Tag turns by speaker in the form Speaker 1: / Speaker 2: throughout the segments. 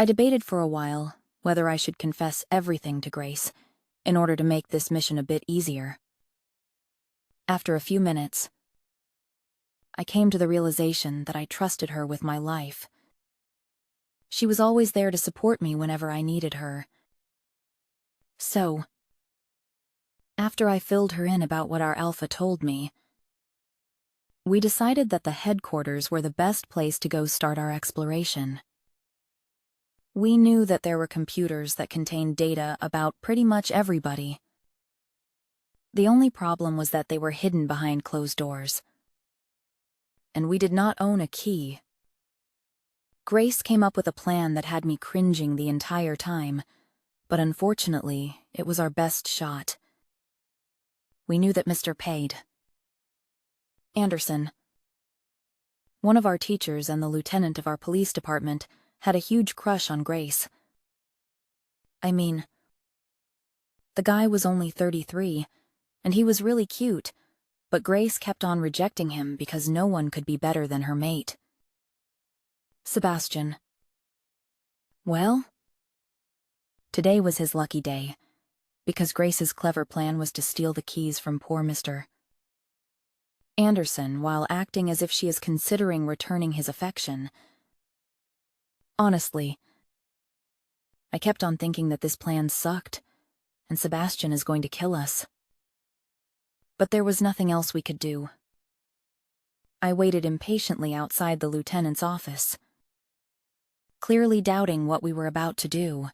Speaker 1: I debated for a while whether I should confess everything to Grace in order to make this mission a bit easier. After a few minutes, I came to the realization that I trusted her with my life. She was always there to support me whenever I needed her. So, after I filled her in about what our alpha told me, we decided that the headquarters were the best place to go start our exploration. We knew that there were computers that contained data about pretty much everybody. The only problem was that they were hidden behind closed doors. And we did not own a key. Grace came up with a plan that had me cringing the entire time, but unfortunately, it was our best shot. We knew that Mr. Anderson, one of our teachers and the lieutenant of our police department, had a huge crush on Grace. I mean, the guy was only 33, and he was really cute, but Grace kept on rejecting him because no one could be better than her mate. Sebastian. Well, today was his lucky day, because Grace's clever plan was to steal the keys from poor Mr. Anderson while acting as if she is considering returning his affection. Honestly, I kept on thinking that this plan sucked, and Sebastian is going to kill us. But there was nothing else we could do. I waited impatiently outside the lieutenant's office, clearly doubting what we were about to do.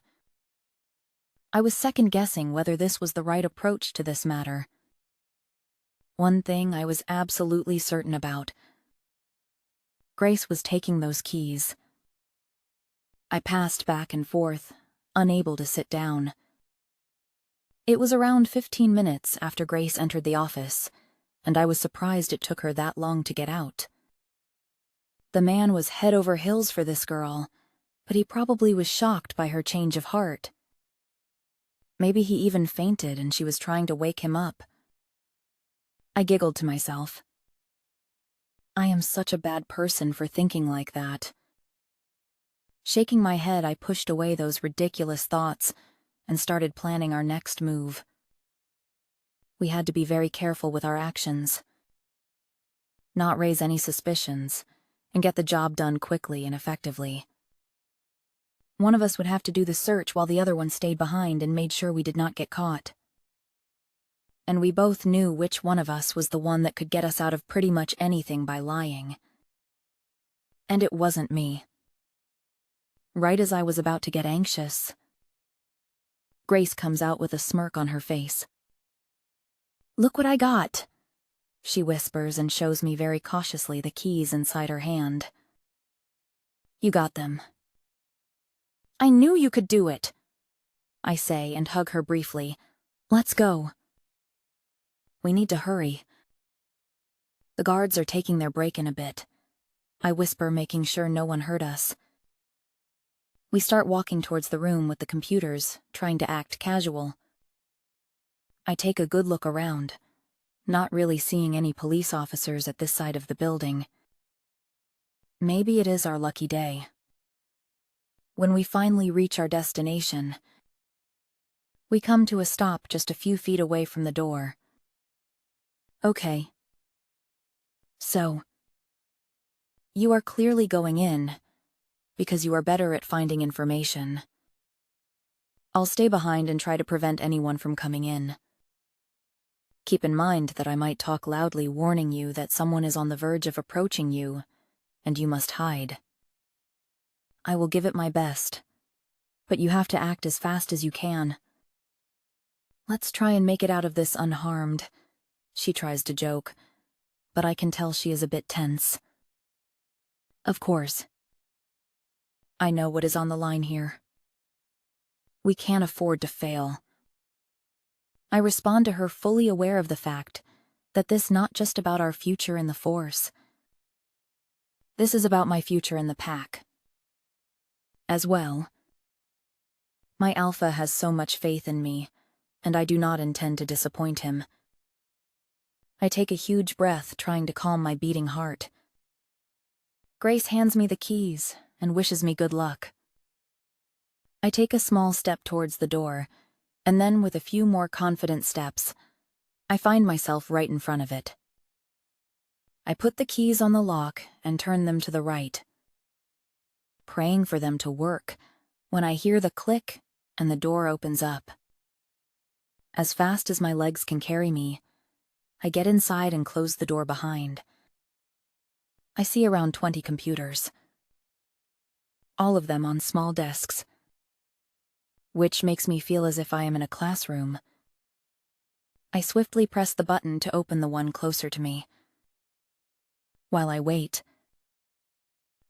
Speaker 1: I was second-guessing whether this was the right approach to this matter. One thing I was absolutely certain about. Grace was taking those keys. I passed back and forth, unable to sit down. It was around 15 minutes after Grace entered the office, and I was surprised it took her that long to get out. The man was head over heels for this girl, but he probably was shocked by her change of heart. Maybe he even fainted and she was trying to wake him up. I giggled to myself. I am such a bad person for thinking like that. Shaking my head, I pushed away those ridiculous thoughts and started planning our next move. We had to be very careful with our actions, not raise any suspicions, and get the job done quickly and effectively. One of us would have to do the search while the other one stayed behind and made sure we did not get caught. And we both knew which one of us was the one that could get us out of pretty much anything by lying. And it wasn't me. Right as I was about to get anxious, Grace comes out with a smirk on her face. "Look what I got," she whispers and shows me very cautiously the keys inside her hand. "You got them." "I knew you could do it," I say and hug her briefly. "Let's go." "We need to hurry. The guards are taking their break in a bit," I whisper, making sure no one heard us. We start walking towards the room with the computers, trying to act casual. I take a good look around, not really seeing any police officers at this side of the building. Maybe it is our lucky day. When we finally reach our destination, we come to a stop just a few feet away from the door. "Okay. So, you are clearly going in, because you are better at finding information. I'll stay behind and try to prevent anyone from coming in. Keep in mind that I might talk loudly, warning you that someone is on the verge of approaching you, and you must hide. I will give it my best, but you have to act as fast as you can. Let's try and make it out of this unharmed," she tries to joke, but I can tell she is a bit tense. Of course. I know what is on the line here. We can't afford to fail. I respond to her, fully aware of the fact that this is not just about our future in the Force. This is about my future in the pack as well. My alpha has so much faith in me, and I do not intend to disappoint him. I take a huge breath, trying to calm my beating heart. Grace hands me the keys and wishes me good luck. I take a small step towards the door, and then with a few more confident steps, I find myself right in front of it. I put the keys on the lock and turn them to the right, praying for them to work, when I hear the click and the door opens up. As fast as my legs can carry me, I get inside and close the door behind. I see around 20 computers, all of them on small desks, which makes me feel as if I am in a classroom. I swiftly press the button to open the one closer to me. While I wait,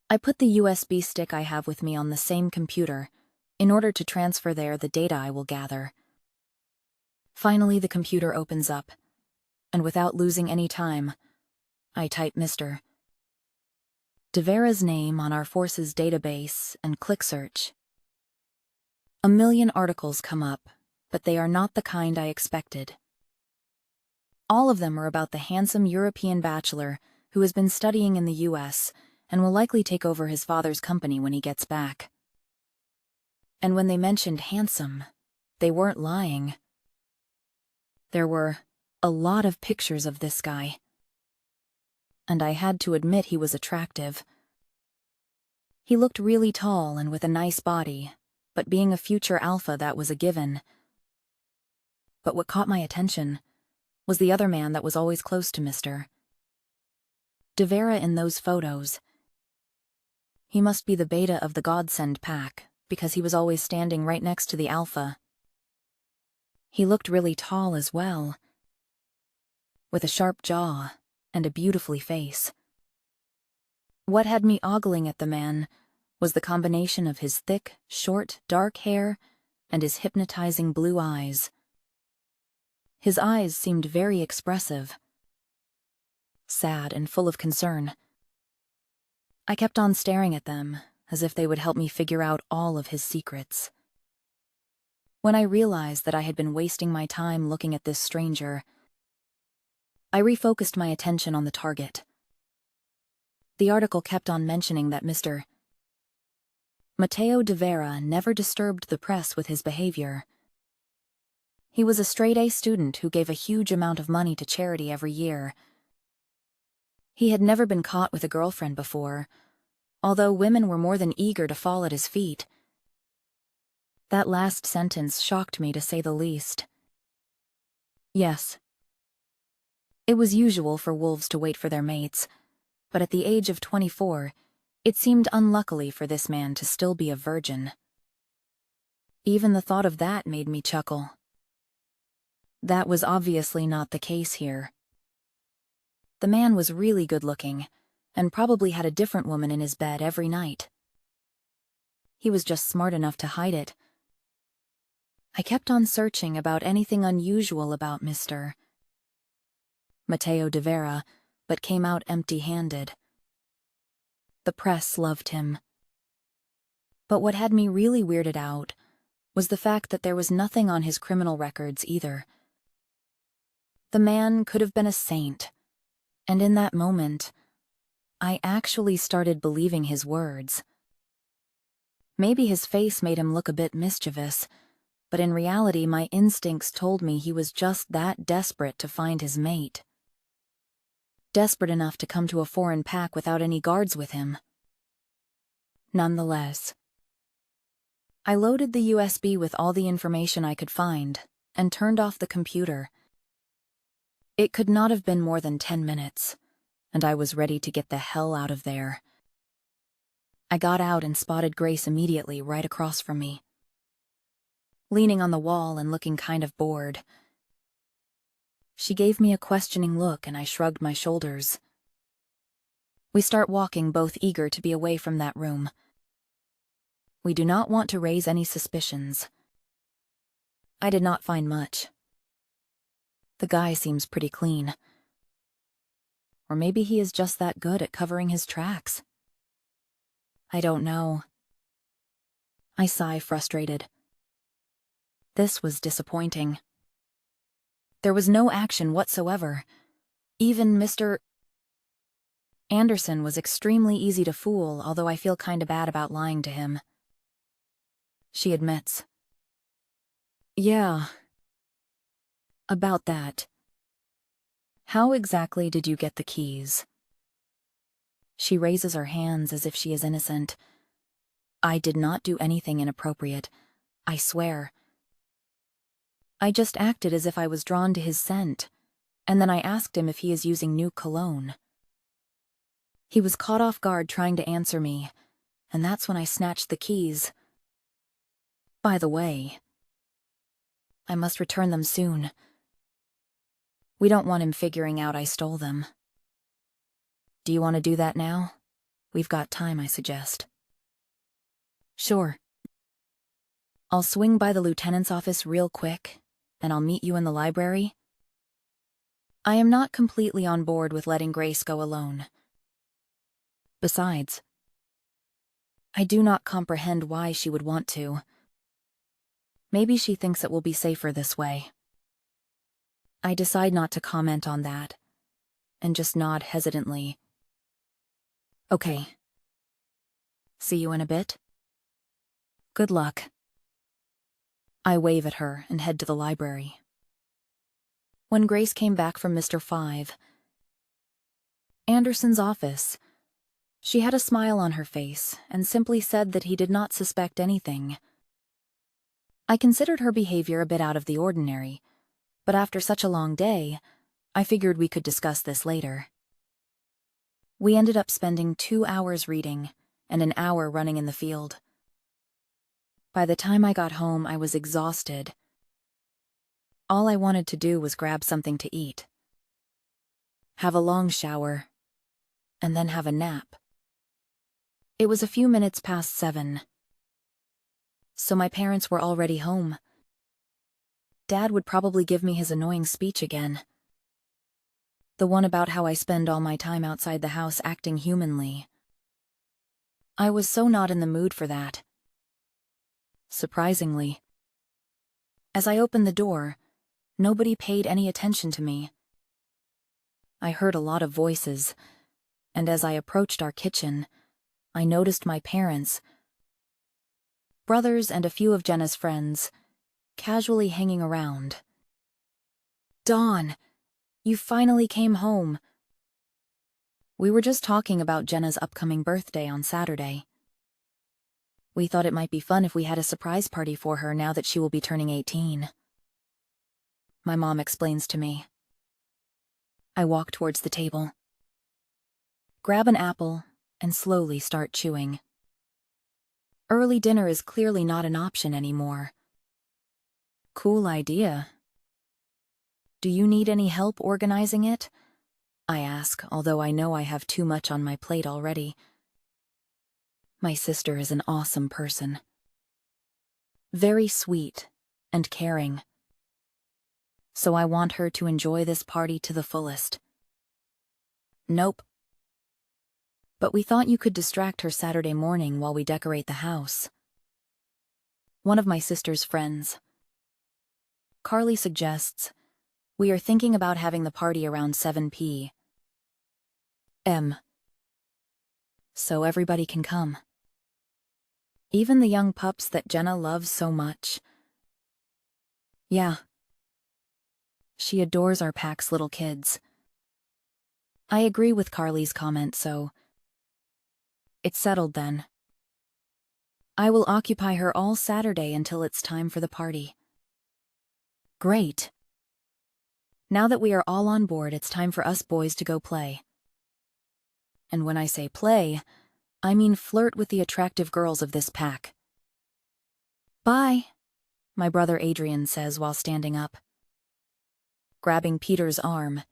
Speaker 1: I put the USB stick I have with me on the same computer in order to transfer there the data I will gather. Finally, the computer opens up, and without losing any time, I type Mr. De Vera's name on our force's database and click search. A million articles come up, but they are not the kind I expected. All of them are about the handsome European bachelor who has been studying in the US and will likely take over his father's company when he gets back. And when they mentioned handsome, they weren't lying. There were a lot of pictures of this guy, and I had to admit he was attractive. He looked really tall and with a nice body, but being a future alpha, that was a given. But what caught my attention was the other man that was always close to Mr. De Vera in those photos. He must be the beta of the Godsend pack, because he was always standing right next to the alpha. He looked really tall as well, with a sharp jaw and a beautiful face. What had me ogling at the man was the combination of his thick, short, dark hair and his hypnotizing blue eyes. His eyes seemed very expressive, sad and full of concern. I kept on staring at them, as if they would help me figure out all of his secrets. When I realized that I had been wasting my time looking at this stranger, I refocused my attention on the target. The article kept on mentioning that Mr. Mateo De Vera never disturbed the press with his behavior. He was a straight-A student who gave a huge amount of money to charity every year. He had never been caught with a girlfriend before, although women were more than eager to fall at his feet. That last sentence shocked me, to say the least. Yes, it was usual for wolves to wait for their mates, but at the age of 24, it seemed unluckily for this man to still be a virgin. Even the thought of that made me chuckle. That was obviously not the case here. The man was really good-looking, and probably had a different woman in his bed every night. He was just smart enough to hide it. I kept on searching about anything unusual about Mr. Mateo De Vera, but came out empty-handed. The press loved him. But what had me really weirded out was the fact that there was nothing on his criminal records either. The man could have been a saint, and in that moment, I actually started believing his words. Maybe his face made him look a bit mischievous, but in reality my instincts told me he was just that desperate to find his mate. Desperate enough to come to a foreign pack without any guards with him. Nonetheless, I loaded the USB with all the information I could find and turned off the computer. It could not have been more than 10 minutes, and I was ready to get the hell out of there. I got out and spotted Grace immediately right across from me, leaning on the wall and looking kind of bored. She gave me a questioning look and I shrugged my shoulders. We start walking, both eager to be away from that room. We do not want to raise any suspicions. I did not find much. The guy seems pretty clean. Or maybe he is just that good at covering his tracks. I don't know. I sigh, frustrated. This was disappointing. There was no action whatsoever. Even Mr. Anderson was extremely easy to fool, although I feel kinda bad about lying to him. she admits. Yeah. About that. How exactly did you get the keys? She raises her hands as if she is innocent. I did not do anything inappropriate. I swear. I just acted as if I was drawn to his scent, and then I asked him if he is using new cologne. He was caught off guard trying to answer me, and that's when I snatched the keys. By the way, I must return them soon. We don't want him figuring out I stole them. Do you want to do that now? We've got time, I suggest. Sure. I'll swing by the lieutenant's office real quick, and I'll meet you in the library. I am not completely on board with letting Grace go alone. Besides, I do not comprehend why she would want to. Maybe she thinks it will be safer this way. I decide not to comment on that, and just nod hesitantly. Okay. See you in a bit. Good luck. I wave at her and head to the library. When Grace came back from Mr. Anderson's office, she had a smile on her face and simply said that he did not suspect anything. I considered her behavior a bit out of the ordinary, but after such a long day, I figured we could discuss this later. We ended up spending 2 hours reading and an hour running in the field. By the time I got home, I was exhausted. All I wanted to do was grab something to eat, have a long shower, and then have a nap. It was a few minutes past 7, so my parents were already home. Dad would probably give me his annoying speech again. The one about how I spend all my time outside the house acting humanly. I was so not in the mood for that. Surprisingly, as I opened the door, nobody paid any attention to me. I heard a lot of voices, and as I approached our kitchen, I noticed my parents, brothers and a few of Jenna's friends, casually hanging around. Dawn, you finally came home. We were just talking about Jenna's upcoming birthday on Saturday. We thought it might be fun if we had a surprise party for her now that she will be turning 18. My mom explains to me. I walk towards the table, grab an apple, and slowly start chewing. Early dinner is clearly not an option anymore. Cool idea. Do you need any help organizing it? I ask, although I know I have too much on my plate already. My sister is an awesome person. Very sweet and caring. So I want her to enjoy this party to the fullest. Nope. But we thought you could distract her Saturday morning while we decorate the house. One of my sister's friends, Carly, suggests we are thinking about having the party around 7 p.m. So everybody can come. Even the young pups that Jenna loves so much. Yeah. She adores our pack's little kids. I agree with Carly's comment, so it's settled then. I will occupy her all Saturday until it's time for the party. Great. Now that we are all on board, it's time for us boys to go play. And when I say play, I mean flirt with the attractive girls of this pack. Bye, my brother Adrian says while standing up, grabbing Peter's arm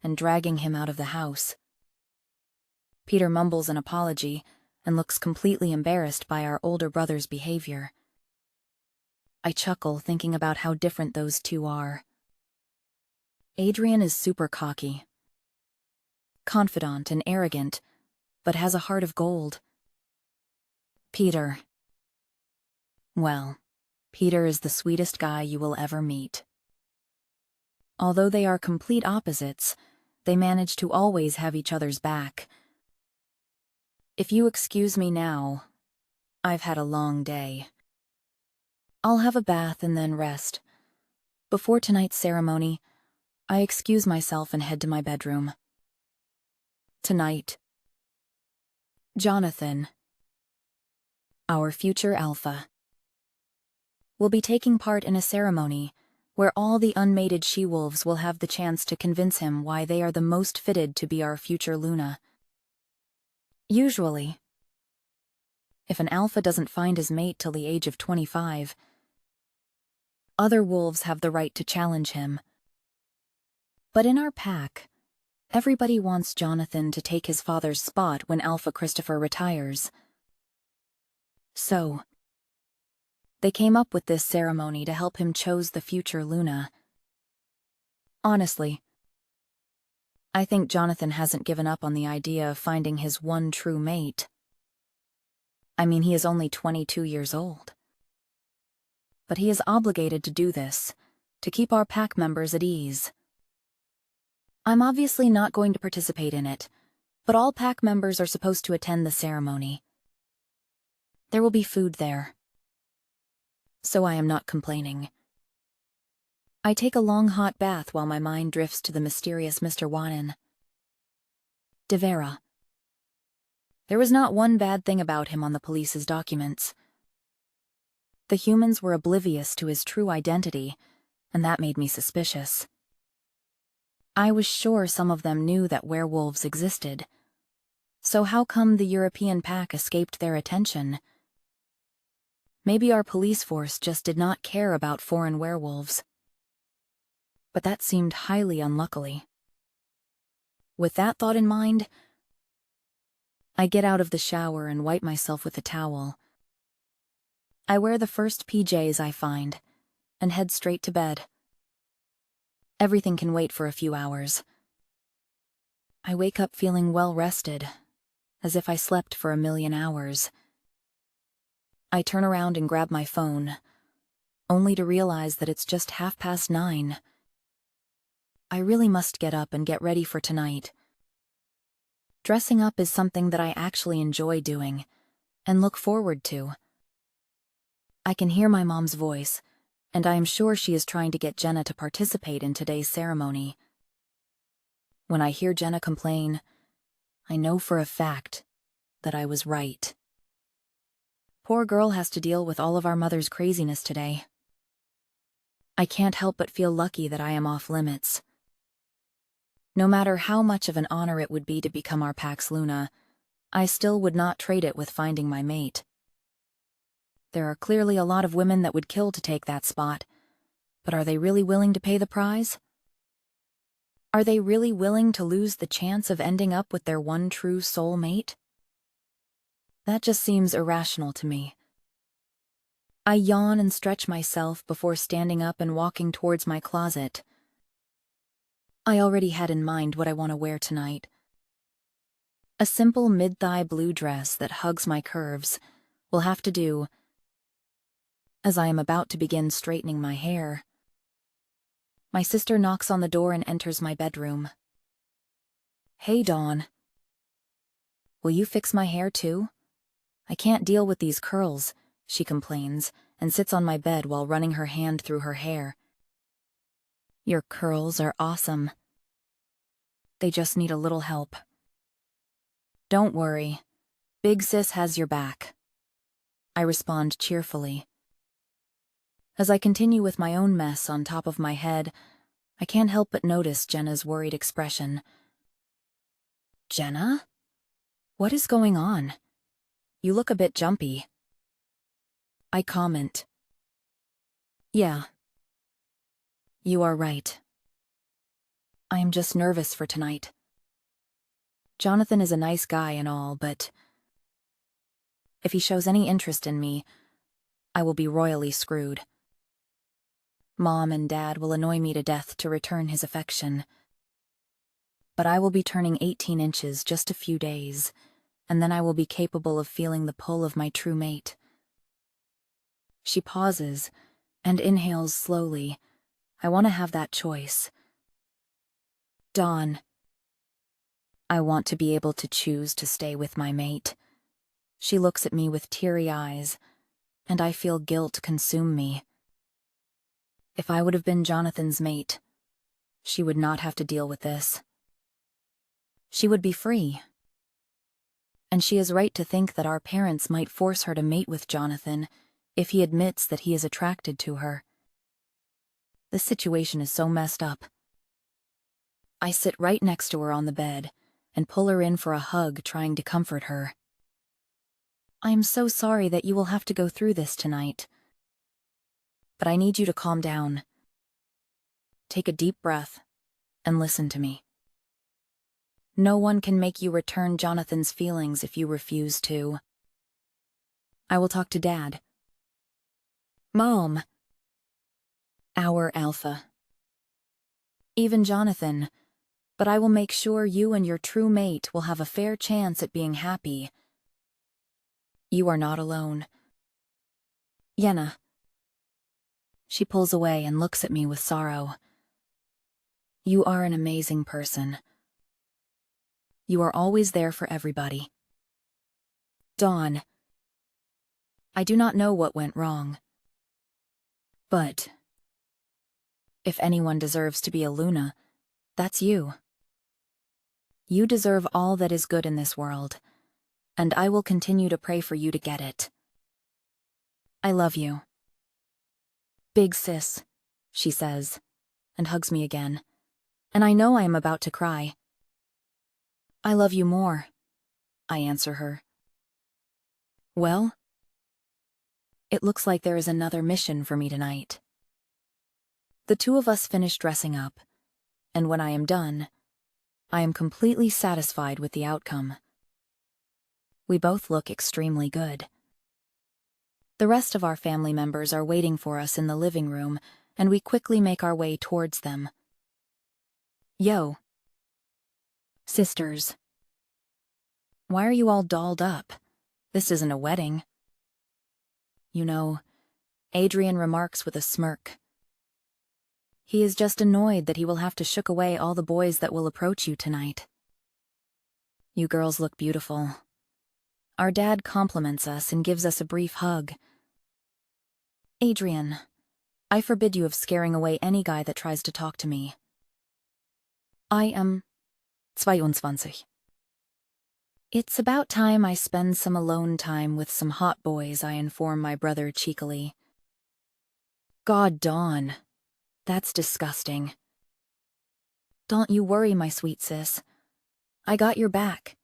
Speaker 1: and dragging him out of the house. Peter mumbles an apology and looks completely embarrassed by our older brother's behavior. I chuckle thinking about how different those two are. Adrian is super cocky, confident and arrogant, but has a heart of gold. Peter. Well, Peter is the sweetest guy you will ever meet. Although they are complete opposites, they manage to always have each other's back. If you excuse me now, I've had a long day. I'll have a bath and then rest. Before tonight's ceremony, I excuse myself and head to my bedroom. Tonight, Jonathan, our future alpha, will be taking part in a ceremony where all the unmated she-wolves will have the chance to convince him why they are the most fitted to be our future Luna. Usually, if an alpha doesn't find his mate till the age of 25, other wolves have the right to challenge him. But in our pack, everybody wants Jonathan to take his father's spot when Alpha Christopher retires. So, they came up with this ceremony to help him choose the future Luna. Honestly, I think Jonathan hasn't given up on the idea of finding his one true mate. I mean, he is only 22 years old. But he is obligated to do this, to keep our pack members at ease. I'm obviously not going to participate in it, but all pack members are supposed to attend the ceremony. There will be food there, so I am not complaining. I take a long hot bath while my mind drifts to the mysterious Mr. Wanan. De Vera. There was not one bad thing about him on the police's documents. The humans were oblivious to his true identity, and that made me suspicious. I was sure some of them knew that werewolves existed. So how come the European pack escaped their attention? Maybe our police force just did not care about foreign werewolves. But that seemed highly unlucky. With that thought in mind, I get out of the shower and wipe myself with a towel. I wear the first PJs I find, and head straight to bed. Everything can wait for a few hours. I wake up feeling well rested, as if I slept for 1,000,000 hours. I turn around and grab my phone, only to realize that it's just 9:30. I really must get up and get ready for tonight. Dressing up is something that I actually enjoy doing, and look forward to. I can hear my mom's voice, and I am sure she is trying to get Jenna to participate in today's ceremony. When I hear Jenna complain, I know for a fact that I was right. Poor girl has to deal with all of our mother's craziness today. I can't help but feel lucky that I am off limits. No matter how much of an honor it would be to become our pack's Luna, I still would not trade it with finding my mate. There are clearly a lot of women that would kill to take that spot, but are they really willing to pay the price? Are they really willing to lose the chance of ending up with their one true soul mate? That just seems irrational to me. I yawn and stretch myself before standing up and walking towards my closet. I already had in mind what I want to wear tonight. A simple mid-thigh blue dress that hugs my curves will have to do, as I am about to begin straightening my hair. My sister knocks on the door and enters my bedroom. "Hey, Dawn. Will you fix my hair too? I can't deal with these curls," she complains, and sits on my bed while running her hand through her hair. "Your curls are awesome. They just need a little help." "Don't worry. Big Sis has your back," I respond cheerfully. As I continue with my own mess on top of my head, I can't help but notice Jenna's worried expression. "Jenna? What is going on? You look a bit jumpy." I comment. "Yeah. You are right. I am just nervous for tonight. Jonathan is a nice guy and all, but if he shows any interest in me, I will be royally screwed. Mom and Dad will annoy me to death to return his affection. But I will be turning 18 inches just a few days, and then I will be capable of feeling the pull of my true mate." She pauses and inhales slowly. I want to have that choice. "Dawn, I want to be able to choose to stay with my mate." She looks at me with teary eyes, and I feel guilt consume me. If I would have been Jonathan's mate, she would not have to deal with this. She would be free. And she is right to think that our parents might force her to mate with Jonathan if he admits that he is attracted to her. This situation is so messed up. I sit right next to her on the bed and pull her in for a hug, trying to comfort her. I am so sorry that you will have to go through this tonight. But I need you to calm down. Take a deep breath and listen to me. No one can make you return Jonathan's feelings if you refuse to. I will talk to Dad. Mom. Our Alpha. Even Jonathan. But I will make sure you and your true mate will have a fair chance at being happy. You are not alone. Yenna. She pulls away and looks at me with sorrow. You are an amazing person. You are always there for everybody. Dawn. I do not know what went wrong. But if anyone deserves to be a Luna, that's you. You deserve all that is good in this world, and I will continue to pray for you to get it. I love you. Big sis, she says, and hugs me again, and I know I am about to cry. I love you more, I answer her. Well, it looks like there is another mission for me tonight. The two of us finish dressing up, and when I am done, I am completely satisfied with the outcome. We both look extremely good. The rest of our family members are waiting for us in the living room, and we quickly make our way towards them. Yo. Sisters. Why are you all dolled up? This isn't a wedding. You know, Adrian remarks with a smirk. He is just annoyed that he will have to shook away all the boys that will approach you tonight. You girls look beautiful. Our dad compliments us and gives us a brief hug. Adrian, I forbid you of scaring away any guy that tries to talk to me. I am 22. It's about time I spend some alone time with some hot boys, I inform my brother cheekily. God, Dawn. That's disgusting. Don't you worry, my sweet sis. I got your back,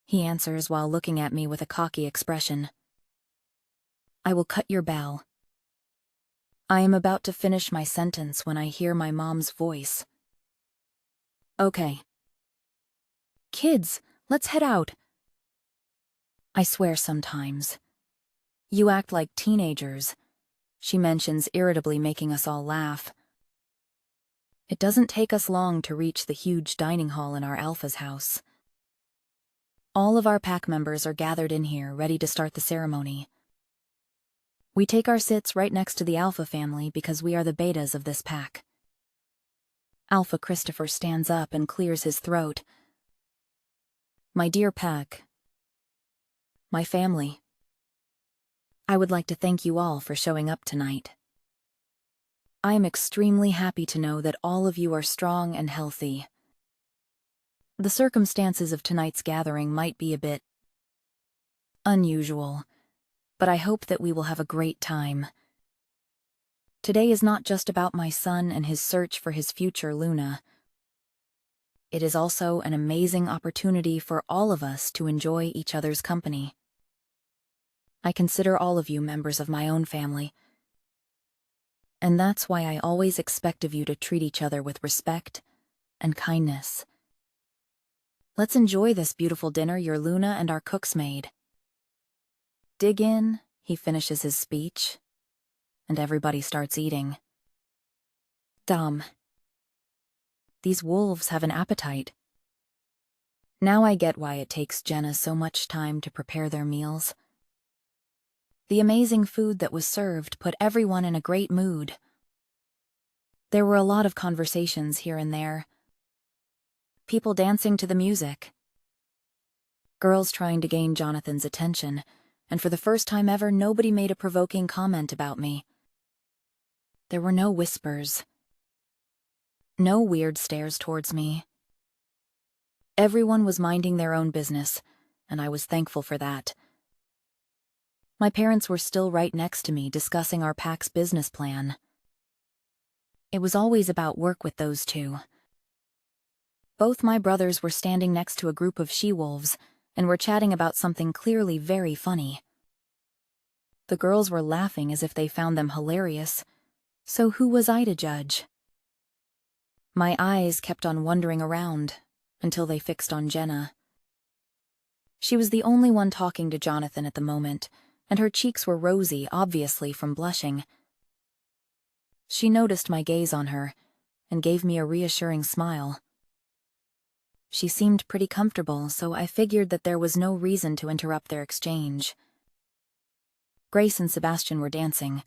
Speaker 1: he answers while looking at me with a cocky expression. I will cut your bell. I am about to finish my sentence when I hear my mom's voice. Okay. Kids, let's head out. I swear sometimes. You act like teenagers, she mentions irritably, making us all laugh. It doesn't take us long to reach the huge dining hall in our Alpha's house. All of our pack members are gathered in here, ready to start the ceremony. We take our sits right next to the Alpha family because we are the betas of this pack. Alpha Christopher stands up and clears his throat. My dear pack, my family, I would like to thank you all for showing up tonight. I am extremely happy to know that all of you are strong and healthy. The circumstances of tonight's gathering might be a bit unusual, but I hope that we will have a great time. Today is not just about my son and his search for his future Luna. It is also an amazing opportunity for all of us to enjoy each other's company. I consider all of you members of my own family, and that's why I always expect of you to treat each other with respect and kindness. Let's enjoy this beautiful dinner your Luna and our cooks made. Dig in, he finishes his speech, and everybody starts eating. Dumb. These wolves have an appetite. Now I get why it takes Jenna so much time to prepare their meals. The amazing food that was served put everyone in a great mood. There were a lot of conversations here and there. People dancing to the music. Girls trying to gain Jonathan's attention, and for the first time ever, nobody made a provoking comment about me. There were no whispers. No weird stares towards me. Everyone was minding their own business, and I was thankful for that. My parents were still right next to me discussing our pack's business plan. It was always about work with those two. Both my brothers were standing next to a group of she-wolves and were chatting about something clearly very funny. The girls were laughing as if they found them hilarious, so who was I to judge? My eyes kept on wandering around until they fixed on Jenna. She was the only one talking to Jonathan at the moment, and her cheeks were rosy, obviously from blushing. She noticed my gaze on her and gave me a reassuring smile. She seemed pretty comfortable, so I figured that there was no reason to interrupt their exchange. Grace and Sebastian were dancing,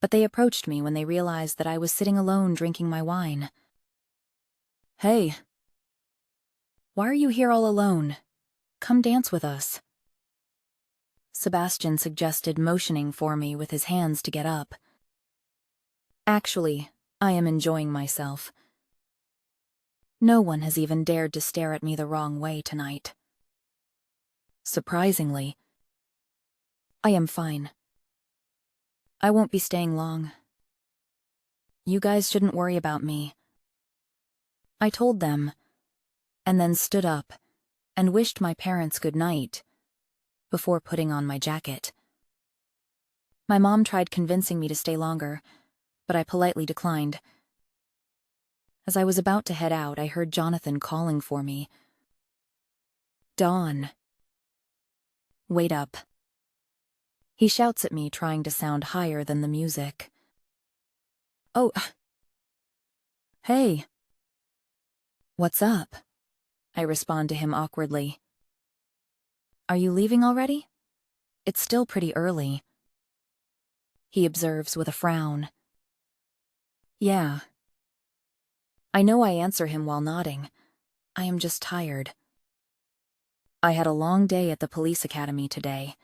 Speaker 1: but they approached me when they realized that I was sitting alone drinking my wine. "Hey. Why are you here all alone? Come dance with us," Sebastian suggested, motioning for me with his hands to get up. Actually, I am enjoying myself. No one has even dared to stare at me the wrong way tonight. Surprisingly, I am fine. I won't be staying long. You guys shouldn't worry about me, I told them, and then stood up and wished my parents good night before putting on my jacket. My mom tried convincing me to stay longer, but I politely declined. As I was about to head out, I heard Jonathan calling for me. "Dawn. Wait up." He shouts at me, trying to sound higher than the music. "Oh. Hey. What's up?" I respond to him awkwardly. "Are you leaving already? It's still pretty early," he observes with a frown. "Yeah." I know I answer him while nodding. I am just tired. I had a long day at the police academy today,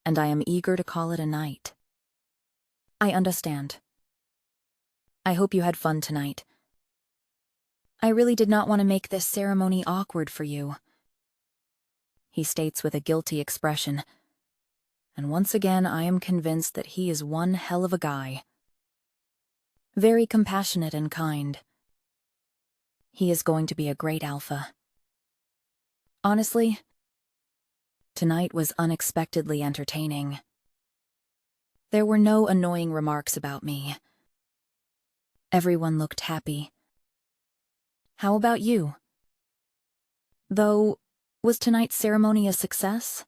Speaker 1: and I am eager to call it a night. "I understand. I hope you had fun tonight. I really did not want to make this ceremony awkward for you," he states with a guilty expression. And once again, I am convinced that he is one hell of a guy. Very compassionate and kind. He is going to be a great alpha. Honestly, tonight was unexpectedly entertaining. There were no annoying remarks about me. Everyone looked happy. How about you? Though, was tonight's ceremony a success?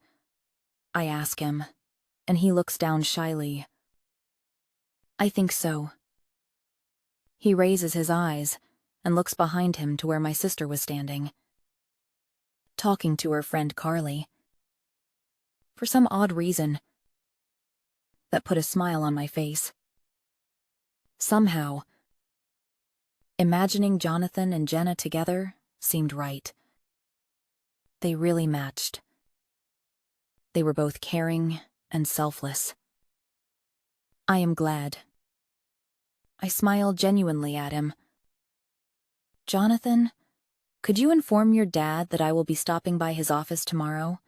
Speaker 1: I ask him, and he looks down shyly. I think so. He raises his eyes and looks behind him to where my sister was standing, talking to her friend Carly. For some odd reason, that put a smile on my face. Somehow, imagining Jonathan and Jenna together seemed right. They really matched. They were both caring and selfless. I am glad. I smiled genuinely at him. "Jonathan, could you inform your dad that I will be stopping by his office tomorrow?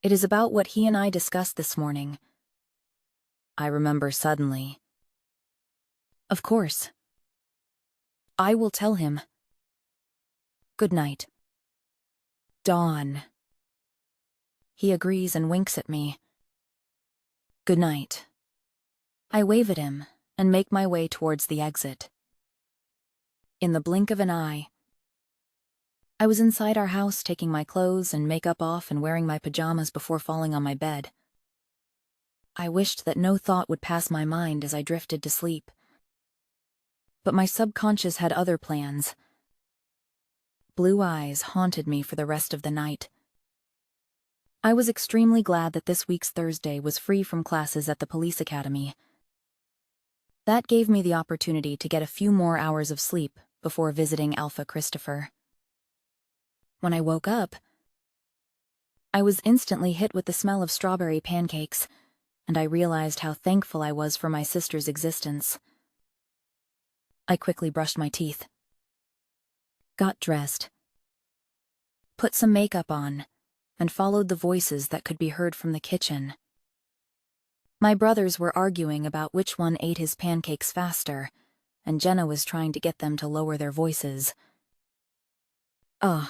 Speaker 1: It is about what he and I discussed this morning." I remember suddenly. Of course. I will tell him. Good night. Dawn. He agrees and winks at me. Good night. I wave at him and make my way towards the exit. In the blink of an eye, I was inside our house taking my clothes and makeup off and wearing my pajamas before falling on my bed. I wished that no thought would pass my mind as I drifted to sleep. But my subconscious had other plans. Blue eyes haunted me for the rest of the night. I was extremely glad that this week's Thursday was free from classes at the police academy. That gave me the opportunity to get a few more hours of sleep before visiting Alpha Christopher. When I woke up, I was instantly hit with the smell of strawberry pancakes, and I realized how thankful I was for my sister's existence. I quickly brushed my teeth, got dressed, put some makeup on, and followed the voices that could be heard from the kitchen. My brothers were arguing about which one ate his pancakes faster, and Jenna was trying to get them to lower their voices. Ugh.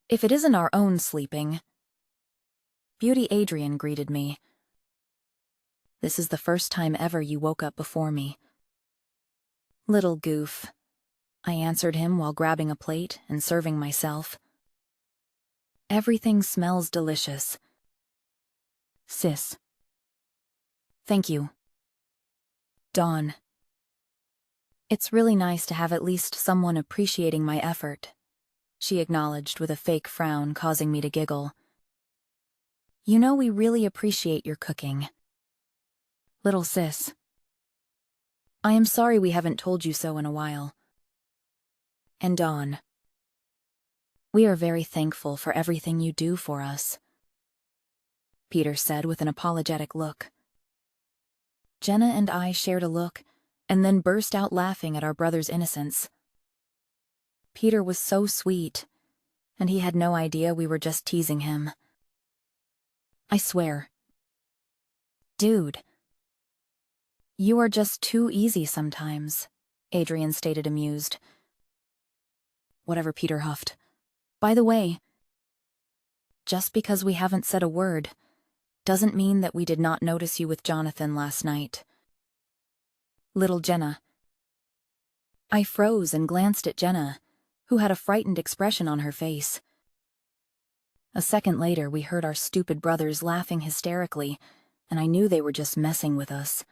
Speaker 1: If it isn't our own sleeping. Beauty Adrian greeted me. This is the first time ever you woke up before me. Little goof. I answered him while grabbing a plate and serving myself. Everything smells delicious. Sis. Thank you. Dawn. It's really nice to have at least someone appreciating my effort, she acknowledged with a fake frown causing me to giggle. You know we really appreciate your cooking. Little sis. I am sorry we haven't told you so in a while. And Dawn. We are very thankful for everything you do for us, Peter said with an apologetic look. Jenna and I shared a look, and then burst out laughing at our brother's innocence. Peter was so sweet, and he had no idea we were just teasing him. I swear. Dude. You are just too easy sometimes, Adrian stated amused. Whatever, Peter huffed. By the way, just because we haven't said a word doesn't mean that we did not notice you with Jonathan last night. Little Jenna. I froze and glanced at Jenna, who had a frightened expression on her face. A second later, we heard our stupid brothers laughing hysterically, and I knew they were just messing with us.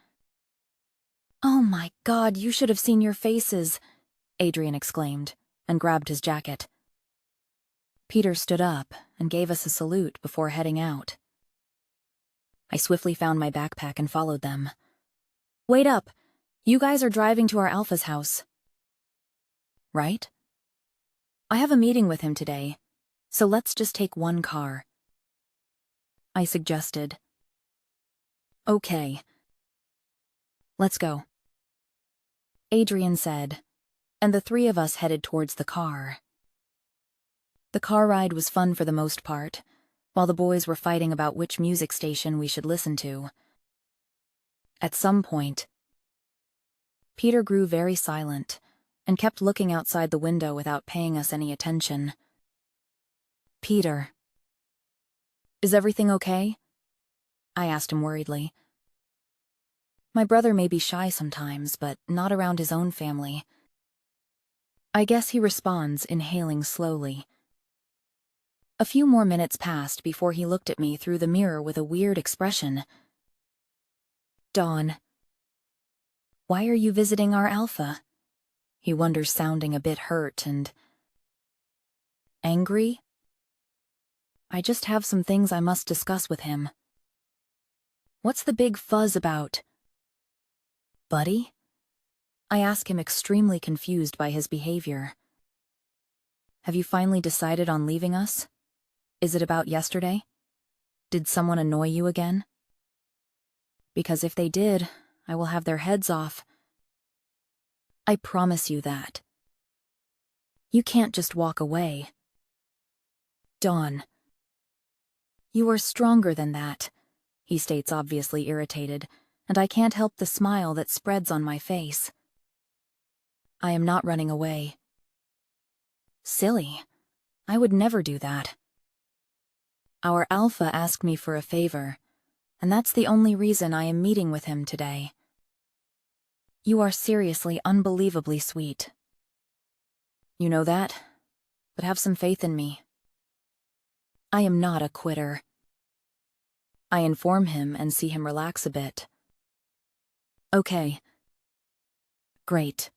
Speaker 1: Oh my God, you should have seen your faces, Adrian exclaimed, and grabbed his jacket. Peter stood up and gave us a salute before heading out. I swiftly found my backpack and followed them. Wait up! You guys are driving to our Alpha's house. Right? I have a meeting with him today, so let's just take one car, I suggested. Okay. Let's go, Adrian said, and the three of us headed towards the car. The car ride was fun for the most part, while the boys were fighting about which music station we should listen to. At some point, Peter grew very silent and kept looking outside the window without paying us any attention. Peter. Is everything okay? I asked him worriedly. My brother may be shy sometimes, but not around his own family. I guess he responds, inhaling slowly. A few more minutes passed before he looked at me through the mirror with a weird expression. Dawn. Why are you visiting our Alpha? He wonders, sounding a bit hurt and angry. I just have some things I must discuss with him. What's the big fuzz about? Buddy? I ask him, extremely confused by his behavior. Have you finally decided on leaving us? Is it about yesterday? Did someone annoy you again? Because if they did, I will have their heads off. I promise you that. You can't just walk away. Dawn. You are stronger than that, he states, obviously irritated, and I can't help the smile that spreads on my face. I am not running away. Silly. I would never do that. Our Alpha asked me for a favor, and that's the only reason I am meeting with him today. You are seriously unbelievably sweet. You know that, but have some faith in me. I am not a quitter. I inform him and see him relax a bit. Okay. Great.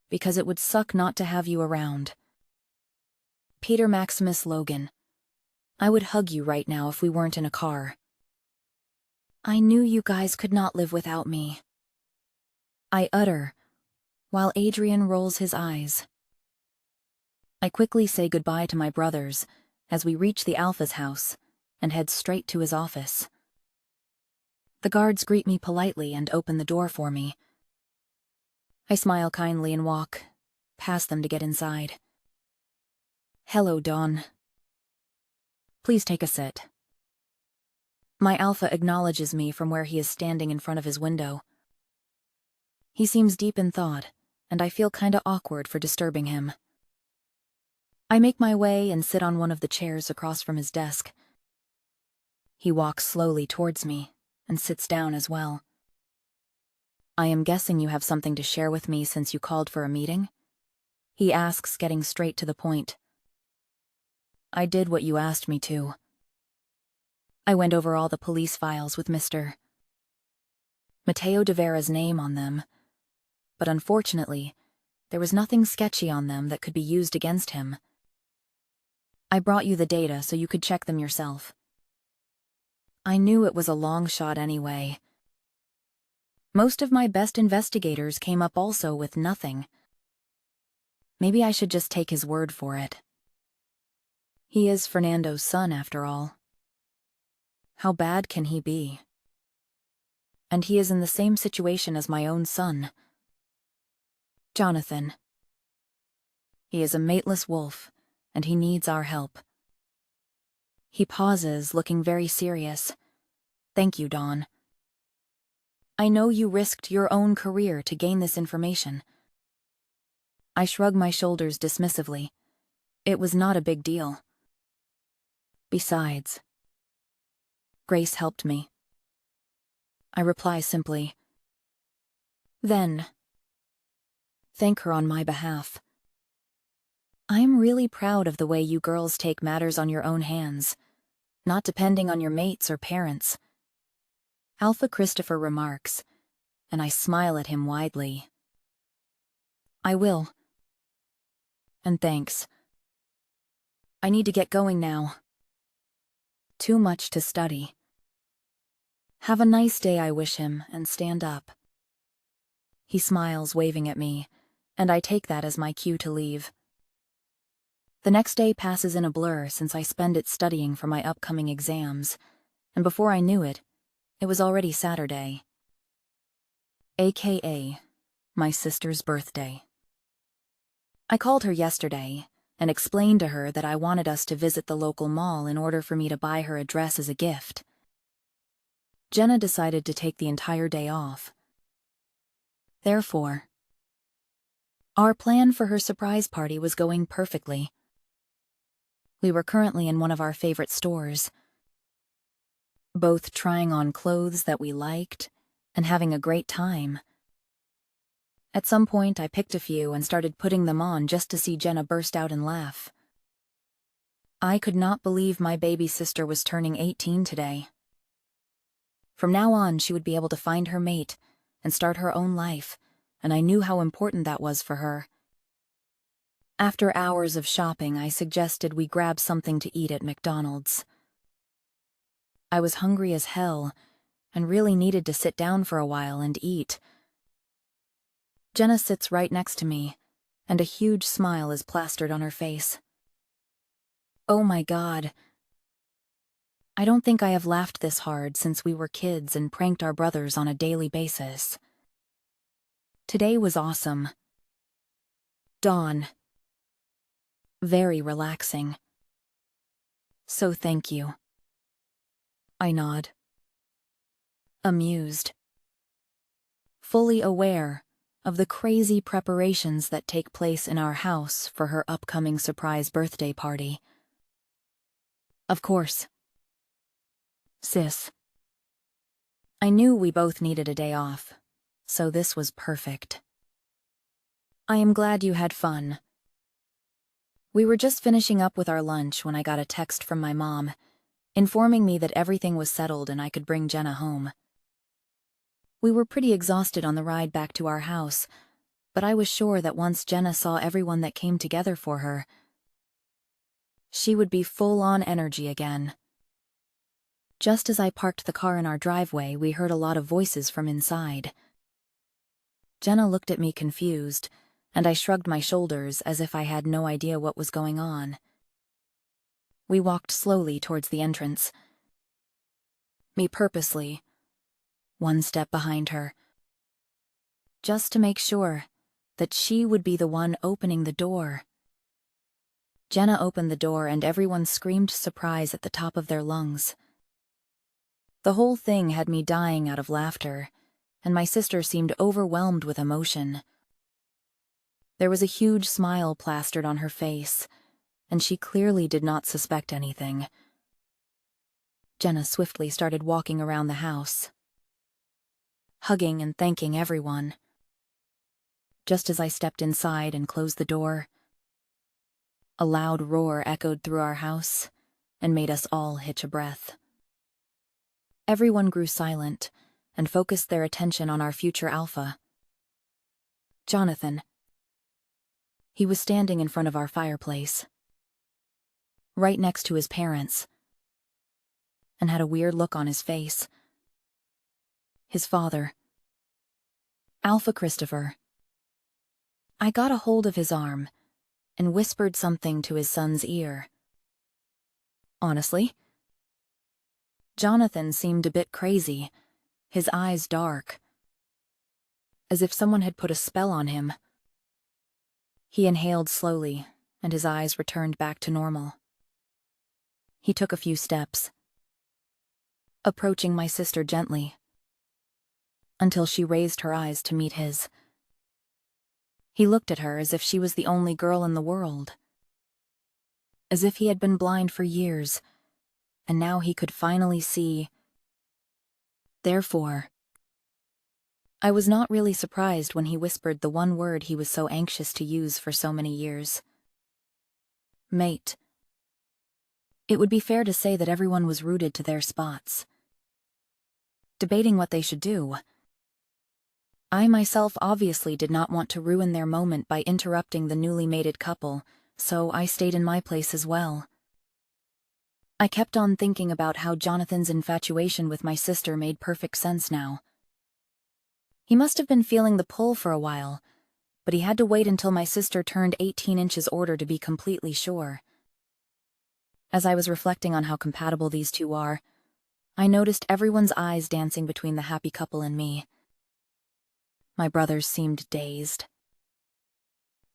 Speaker 1: Because it would suck not to have you around. Peter Maximus Logan. I would hug you right now if we weren't in a car. I knew you guys could not live without me, I utter, while Adrian rolls his eyes. I quickly say goodbye to my brothers as we reach the Alpha's house and head straight to his office. The guards greet me politely and open the door for me. I smile kindly and walk past them to get inside. "Hello, Dawn. Please take a sit." My Alpha acknowledges me from where he is standing in front of his window. He seems deep in thought, and I feel kinda awkward for disturbing him. I make my way and sit on one of the chairs across from his desk. He walks slowly towards me and sits down as well. "I am guessing you have something to share with me since you called for a meeting?" he asks, getting straight to the point. "I did what you asked me to. I went over all the police files with Mr. Mateo de Vera's name on them, but unfortunately, there was nothing sketchy on them that could be used against him. I brought you the data so you could check them yourself. I knew it was a long shot anyway. Most of my best investigators came up also with nothing. Maybe I should just take his word for it. He is Fernando's son, after all. How bad can he be? And he is in the same situation as my own son, Jonathan. He is a mateless wolf, and he needs our help." He pauses, looking very serious. "Thank you, Dawn. I know you risked your own career to gain this information." I shrug my shoulders dismissively. It was not a big deal. Besides, Grace helped me. I reply simply. Then, thank her on my behalf. I am really proud of the way you girls take matters on your own hands, not depending on your mates or parents. Alpha Christopher remarks, and I smile at him widely. I will. And thanks. I need to get going now. Too much to study. Have a nice day, I wish him, and stand up. He smiles, waving at me, and I take that as my cue to leave. The next day passes in a blur since I spend it studying for my upcoming exams, and before I knew it, it was already Saturday. AKA, my sister's birthday. I called her yesterday and explained to her that I wanted us to visit the local mall in order for me to buy her a dress as a gift. Jenna decided to take the entire day off. Therefore, our plan for her surprise party was going perfectly. We were currently in one of our favorite stores, both trying on clothes that we liked and having a great time. At some point, I picked a few and started putting them on just to see Jenna burst out and laugh. I could not believe my baby sister was turning 18 today. From now on, she would be able to find her mate and start her own life, and I knew how important that was for her. After hours of shopping, I suggested we grab something to eat at McDonald's. I was hungry as hell and really needed to sit down for a while and eat. Jenna sits right next to me, and a huge smile is plastered on her face. Oh my God. I don't think I have laughed this hard since we were kids and pranked our brothers on a daily basis. Today was awesome. Dawn. Very relaxing. So thank you. I nod. Amused. Fully aware of the crazy preparations that take place in our house for her upcoming surprise birthday party. Of course. Sis. I knew we both needed a day off, so this was perfect. I am glad you had fun. We were just finishing up with our lunch when I got a text from my mom, informing me that everything was settled and I could bring Jenna home. We were pretty exhausted on the ride back to our house, but I was sure that once Jenna saw everyone that came together for her, she would be full on energy again. Just as I parked the car in our driveway, we heard a lot of voices from inside. Jenna looked at me confused, and I shrugged my shoulders as if I had no idea what was going on. We walked slowly towards the entrance. Me purposely, one step behind her, just to make sure that she would be the one opening the door. Jenna opened the door and everyone screamed surprise at the top of their lungs. The whole thing had me dying out of laughter, and my sister seemed overwhelmed with emotion. There was a huge smile plastered on her face, and she clearly did not suspect anything. Jenna swiftly started walking around the house, hugging and thanking everyone. Just as I stepped inside and closed the door, a loud roar echoed through our house and made us all hitch a breath. Everyone grew silent and focused their attention on our future alpha, Jonathan. He was standing in front of our fireplace, right next to his parents, and had a weird look on his face. His father, Alpha Christopher. I got a hold of his arm and whispered something to his son's ear. Honestly, Jonathan seemed a bit crazy, his eyes dark, as if someone had put a spell on him. He inhaled slowly, and his eyes returned back to normal. He took a few steps, approaching my sister gently, until she raised her eyes to meet his. He looked at her as if she was the only girl in the world, as if he had been blind for years, and now he could finally see. Therefore, I was not really surprised when he whispered the one word he was so anxious to use for so many years. Mate. It would be fair to say that everyone was rooted to their spots, debating what they should do. I myself obviously did not want to ruin their moment by interrupting the newly mated couple, so I stayed in my place as well. I kept on thinking about how Jonathan's infatuation with my sister made perfect sense now. He must have been feeling the pull for a while, but he had to wait until my sister turned 18 inches older to be completely sure. As I was reflecting on how compatible these two are, I noticed everyone's eyes dancing between the happy couple and me. My brothers seemed dazed,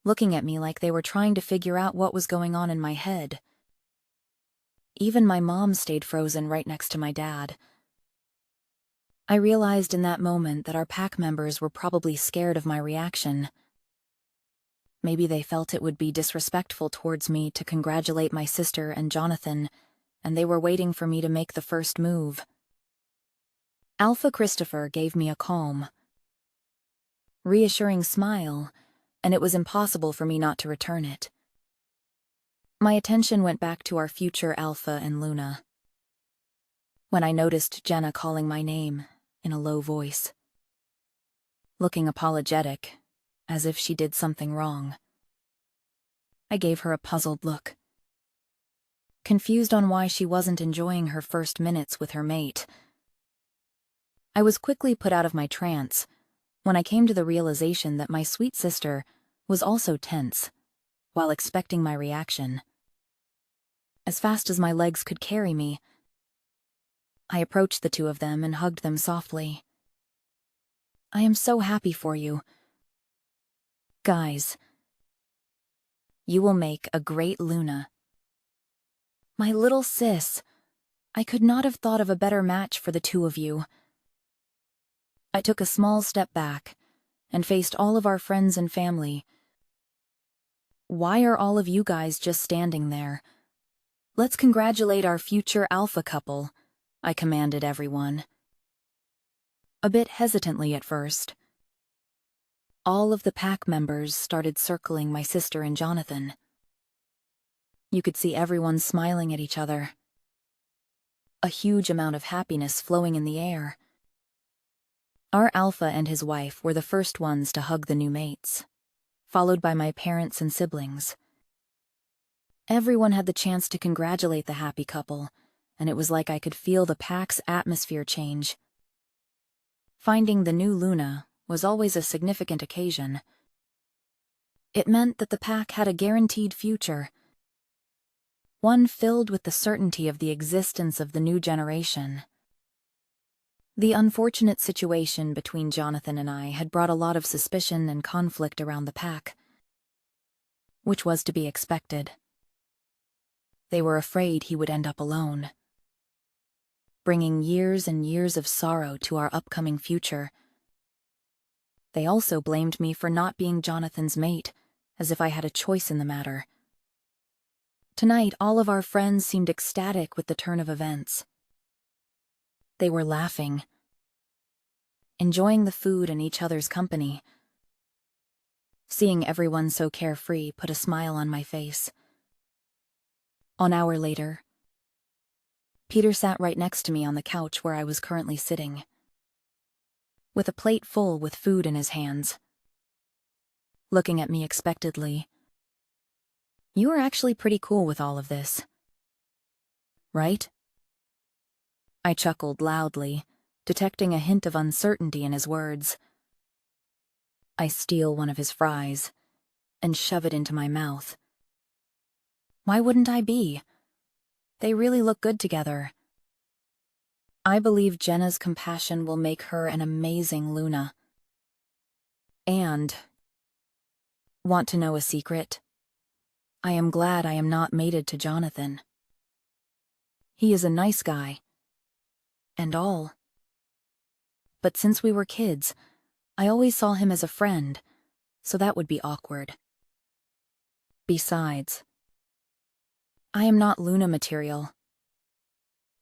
Speaker 1: looking at me like they were trying to figure out what was going on in my head. Even my mom stayed frozen right next to my dad. I realized in that moment that our pack members were probably scared of my reaction. Maybe they felt it would be disrespectful towards me to congratulate my sister and Jonathan, and they were waiting for me to make the first move. Alpha Christopher gave me a calm, reassuring smile, and it was impossible for me not to return it. My attention went back to our future Alpha and Luna, when I noticed Jenna calling my name in a low voice, looking apologetic, as if she did something wrong. I gave her a puzzled look, confused on why she wasn't enjoying her first minutes with her mate. I was quickly put out of my trance when I came to the realization that my sweet sister was also tense, while expecting my reaction. As fast as my legs could carry me, I approached the two of them and hugged them softly. I am so happy for you. Guys, you will make a great Luna. My little sis, I could not have thought of a better match for the two of you. I took a small step back and faced all of our friends and family. Why are all of you guys just standing there? Let's congratulate our future alpha couple, I commanded everyone. A bit hesitantly at first. All of the pack members started circling my sister and Jonathan. You could see everyone smiling at each other. A huge amount of happiness flowing in the air. Our alpha and his wife were the first ones to hug the new mates, followed by my parents and siblings. Everyone had the chance to congratulate the happy couple, and it was like I could feel the pack's atmosphere change. Finding the new Luna was always a significant occasion. It meant that the pack had a guaranteed future. one filled with the certainty of the existence of the new generation. The unfortunate situation between Jonathan and I had brought a lot of suspicion and conflict around the pack, which was to be expected. They were afraid he would end up alone, bringing years and years of sorrow to our upcoming future. They also blamed me for not being Jonathan's mate, as if I had a choice in the matter. Tonight, all of our friends seemed ecstatic with the turn of events. They were laughing, enjoying the food and each other's company. Seeing everyone so carefree put a smile on my face. An hour later, Peter sat right next to me on the couch where I was currently sitting, with a plate full with food in his hands, looking at me expectantly. "You are actually pretty cool with all of this, right?" I chuckled loudly, detecting a hint of uncertainty in his words. I steal one of his fries and shove it into my mouth. Why wouldn't I be? They really look good together. I believe Jenna's compassion will make her an amazing Luna. And, want to know a secret? I am glad I am not mated to Jonathan. He is a nice guy, and all. But since we were kids, I always saw him as a friend, so that would be awkward. Besides, I am not Luna material.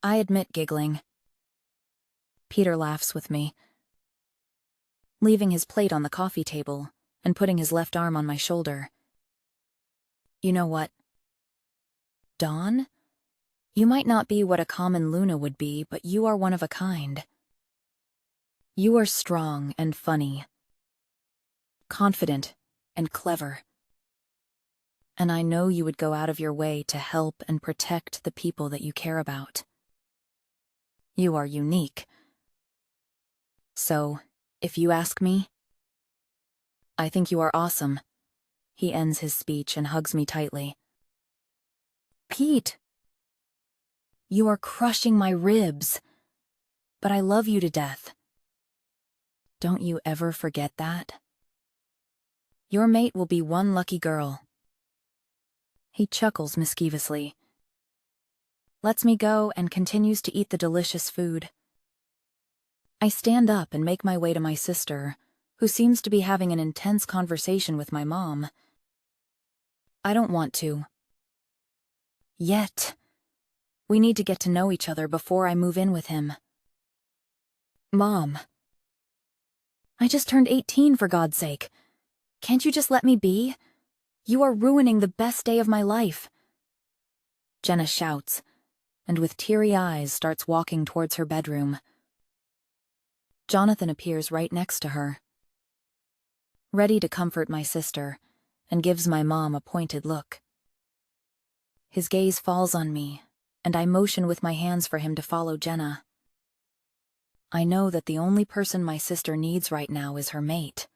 Speaker 1: I admit, giggling. Peter laughs with me, leaving his plate on the coffee table and putting his left arm on my shoulder. "You know what, Dawn? You might not be what a common Luna would be, but you are one of a kind. You are strong and funny, confident and clever. And I know you would go out of your way to help and protect the people that you care about. You are unique. So, if you ask me, I think you are awesome." He ends his speech and hugs me tightly. "Pete, you are crushing my ribs, but I love you to death. Don't you ever forget that. Your mate will be one lucky girl." He chuckles mischievously, lets me go, and continues to eat the delicious food. I stand up and make my way to my sister, who seems to be having an intense conversation with my mom. I don't want to. Yet. We need to get to know each other before I move in with him. "Mom, I just turned 18, for God's sake. Can't you just let me be? You are ruining the best day of my life." Jenna shouts, and with teary eyes starts walking towards her bedroom. Jonathan appears right next to her, ready to comfort my sister, and gives my mom a pointed look. His gaze falls on me, and I motion with my hands for him to follow Jenna. I know that the only person my sister needs right now is her mate.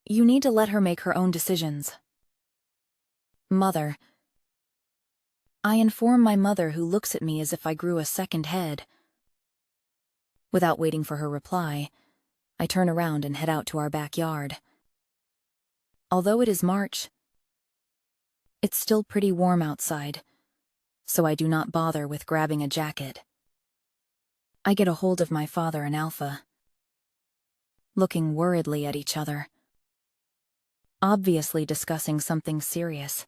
Speaker 1: You need to let her make her own decisions. Mother. I inform my mother, who looks at me as if I grew a second head. Without waiting for her reply, I turn around and head out to our backyard. Although it is March, it's still pretty warm outside, so I do not bother with grabbing a jacket. I get a hold of my father and Alpha, looking worriedly at each other, obviously discussing something serious.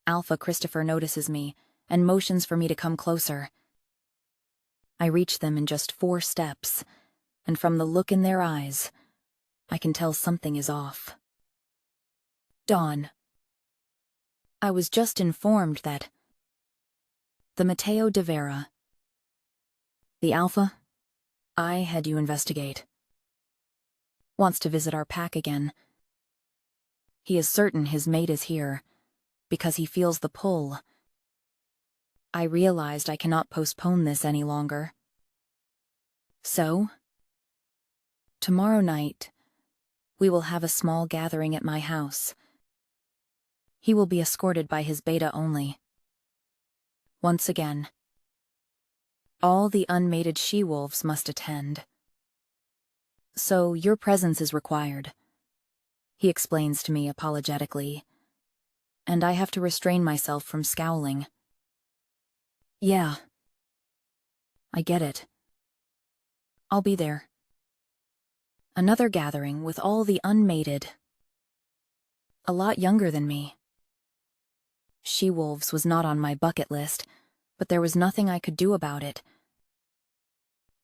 Speaker 1: Alpha Christopher notices me and motions for me to come closer. I reach them in just 4 steps, and from the look in their eyes, I can tell something is off. Dawn. I was just informed that the Mateo de Vera, the Alpha, I had you investigate, wants to visit our pack again. He is certain his mate is here, because he feels the pull. I realized I cannot postpone this any longer. So, tomorrow night, we will have a small gathering at my house. He will be escorted by his beta only. Once again, all the unmated she-wolves must attend. So your presence is required, he explains to me apologetically, and I have to restrain myself from scowling. Yeah. I get it. I'll be there. Another gathering with all the unmated. A lot younger than me. She-wolves was not on my bucket list, but there was nothing I could do about it.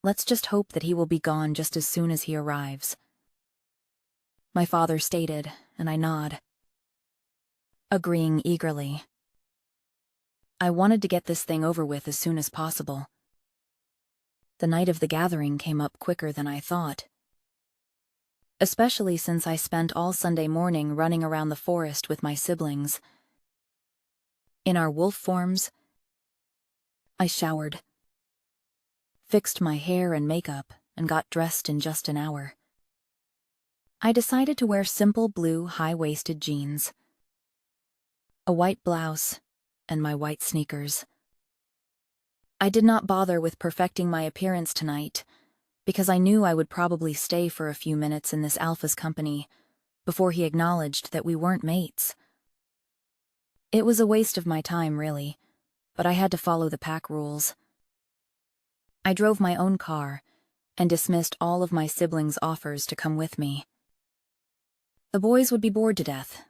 Speaker 1: Let's just hope that he will be gone just as soon as he arrives. My father stated, and I nod, agreeing eagerly. I wanted to get this thing over with as soon as possible. The night of the gathering came up quicker than I thought. Especially since I spent all Sunday morning running around the forest with my siblings. In our wolf forms, I showered, fixed my hair and makeup, and got dressed in just an hour. I decided to wear simple blue high-waisted jeans, a white blouse, and my white sneakers. I did not bother with perfecting my appearance tonight, because I knew I would probably stay for a few minutes in this alpha's company before he acknowledged that we weren't mates. It was a waste of my time, really, but I had to follow the pack rules. I drove my own car and dismissed all of my siblings' offers to come with me. The boys would be bored to death,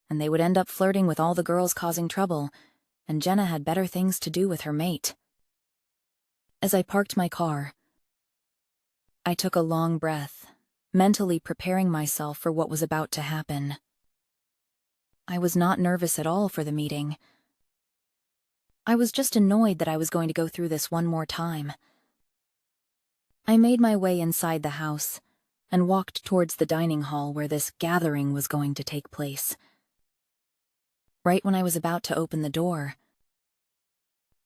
Speaker 1: and they would end up flirting with all the girls causing trouble, and Jenna had better things to do with her mate. As I parked my car, I took a long breath, mentally preparing myself for what was about to happen. I was not nervous at all for the meeting. I was just annoyed that I was going to go through this one more time. I made my way inside the house and walked towards the dining hall where this gathering was going to take place. Right when I was about to open the door,